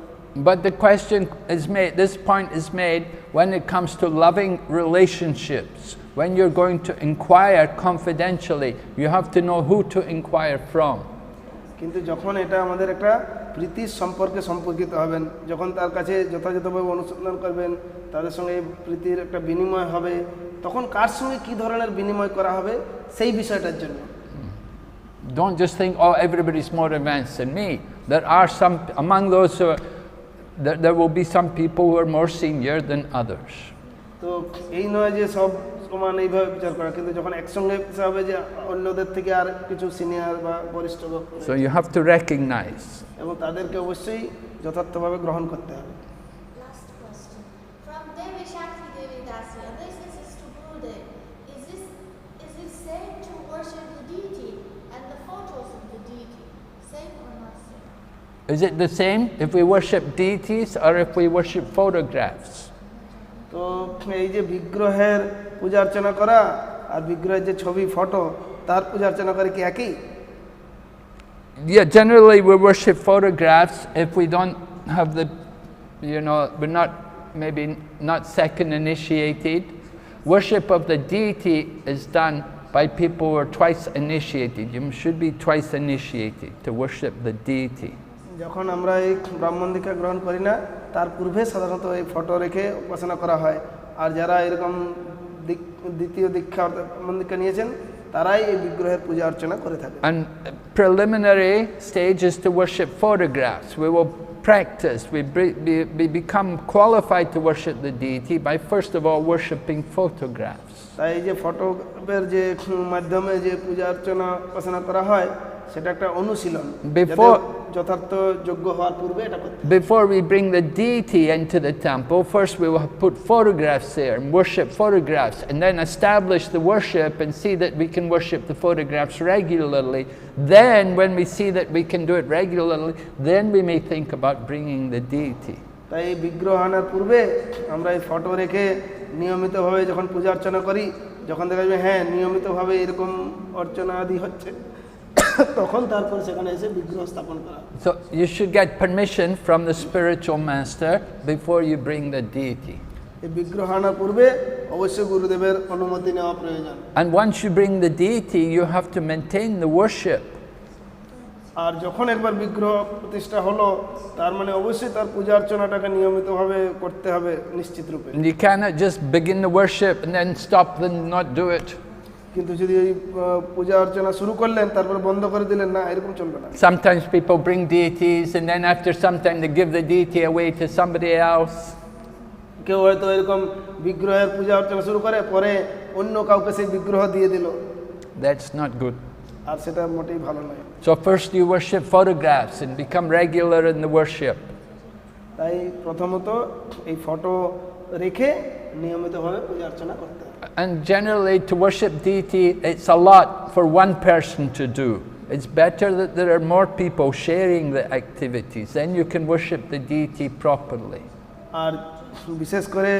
But the question is made, this point is made when it comes to loving relationships. When you're going to inquire confidentially, you have to know who to inquire from. কিন্তু যখন এটা আমাদের একটা প্রীতির সম্পর্কে সম্পর্কিত হবেন যখন তার কাছে যথাযথভাবে অনুসন্ধান করবেন তাদের সঙ্গে প্রীতির একটা বিনিময় হবে তখন কার সঙ্গে কি ধরনের বিনিময় করা হবে সেই বিষয়টার জন্য Don't just think, oh, everybody's more advanced than me. There are some, among those who are, there will be some people who are more senior than others. তো এই নয় যে সব সমান এইভাবে বিচার করা কিন্তু যখন একসঙ্গে বিচার হবে যে অন্যদের থেকে আর কিছু সিনিয়র বা বরিষ্ঠ So you have to recognize. এবং তাদেরকে অবশ্যই যথার্থভাবে গ্রহণ করতে হবে Last question. From Devi Shakti Devi Dasi, obeisances to Gurudev, is it same to worship the deity and the photos of the deity? Same or not same? Is it the same if we worship deities or if we worship photographs? তো এই যে বিগ্রহের পূজা অর্চনা করা আর বিগ্রহের যে ছবি photo তার পূজা অর্চনা করে কি একই Yeah, generally we worship photographs if we don't have the, we're not, maybe not second initiated. Worship of the deity is done by people who are twice initiated. You should be twice initiated to worship the deity. যখন আমরা এই ব্রাহ্মণ দীক্ষা গ্রহণ করি না তার পূর্বে সাধারণত এই ফটো রেখে উপাসনা করা হয় আর যারা এরকম দ্বিতীয় দীক্ষা ব্রাহ্মণ দীক্ষা নিয়েছেন তারাই এই বিগ্রহের পূজা অর্চনা করে থাকে And preliminary stage is to worship photographs. We will practice, we become qualified to worship the deity by first of all worshipping photographs. তাই যে ফটোগ্রাফের যে মাধ্যমে যে পূজা অর্চনা উপাসনা করা হয় সেটা একটা অনুশীলন যথার্থ যোগ্য হওয়ার পূর্বে এটা করতে Before we bring the deity into the temple, first we will put photographs there and worship photographs and then establish the worship and see that we can worship the photographs regularly. Then when we see that we can do it regularly, then we may think about bringing the deity. তাই বিগ্রহ আনার পূর্বে আমরা এই photo রেখে নিয়মিতভাবে যখন পূজা অর্চনা করি যখন দেখা যাবে হ্যাঁ নিয়মিতভাবে এরকম অর্চনা আদি হচ্ছে তখন তারপর সেখানে এসে বিগ্রহ স্থাপন করা So you should get permission from the spiritual master before you bring the deity. এই বিগ্রহ আনার পূর্বে অবশ্যই গুরুদেবের অনুমতি নেওয়া প্রয়োজন And once you bring the deity, you have to maintain the worship. আর যখন একবার বিগ্রহ প্রতিষ্ঠা হলো তার মানে অবশ্যই তার পূজা অর্চনাটাকে নিয়মিতভাবে করতে হবে নিশ্চিত রূপে And you cannot just begin the worship and then stop and not do it. কিন্তু যদি এই পূজা অর্চনা শুরু করলেন তারপর বন্ধ করে দিলেন না এরকম চলবে না Sometimes people bring deities and then after some time they give the deity away to somebody else. কেউ হয়তো এরকম বিগ্রহের পূজা অর্চনা শুরু করে পরে অন্য কাউকে সেই বিগ্রহ দিয়ে দিল That's not good. আর সেটা মোটেই ভালো নয় So first you worship photographs and become regular in the worship. তাই প্রথমত এই ফটো রেখে নিয়মিতভাবে পূজা অর্চনা করতে হবে And generally to worship deity, it's a lot for one person to do. It's better that there are more people sharing the activities. Then you can worship the deity properly. আর বিশেষ করে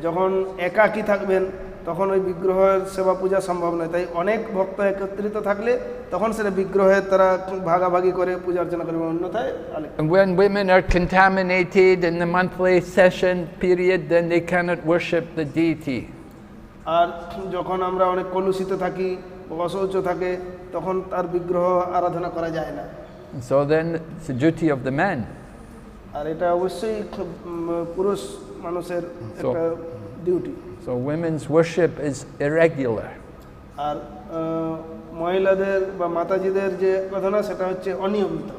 যখন একাকী থাকবেন তখন ওই বিগ্রহের সেবা পূজা সম্ভব নয় তাই অনেক ভক্ত একত্রিত থাকলে তখন সেটা বিগ্রহের তারা ভাগাভাগি করে পূজা অর্চনা করবে অন্যথায় And when women are contaminated in the monthly session period, then they cannot worship the deity. আর যখন আমরা অনেক কলুষিত থাকি অশৌচ থাকে তখন তার বিগ্রহ আরাধনা করা যায় না। So then it's the duty of the men. আর এটা অবশ্যই পুরুষ মানুষের একটা duty. So women's worship is irregular. আর মহিলাদের বা মাতাজিদের যে আরাধনা সেটা হচ্ছে অনিয়মিত।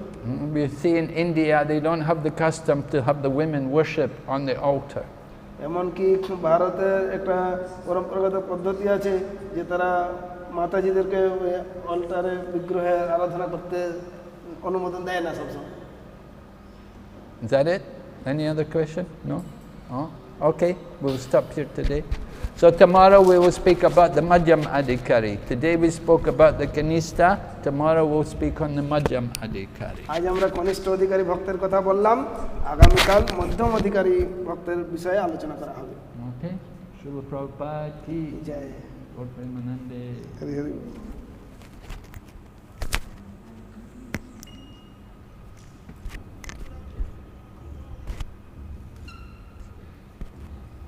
We see in India they don't have the custom to have the women worship on the altar. এমনকি ভারতের একটা পরম্পরাগত পদ্ধতি আছে যে তারা মাতাজিদেরকে অল্টারে বিগ্রহে আরাধনা করতে অনুমোদন দেয় না সবসময়। Is that it? Any other question? No? Oh, okay, we'll stop here today. So tomorrow we will speak about the Madhyam Adhikari. Today we spoke about the Kanista. Tomorrow we'll speak on the Madhyam Adhikari. আজ আমরা কনিষ্ঠ অধিকারী ভক্তের কথা বললাম, আগামীকাল মধ্যম অধিকারী ভক্তের বিষয়ে আলোচনা করা হবে। Okay. Srila Prabhupada ki জয়। Lord Premanande. হরি হরি।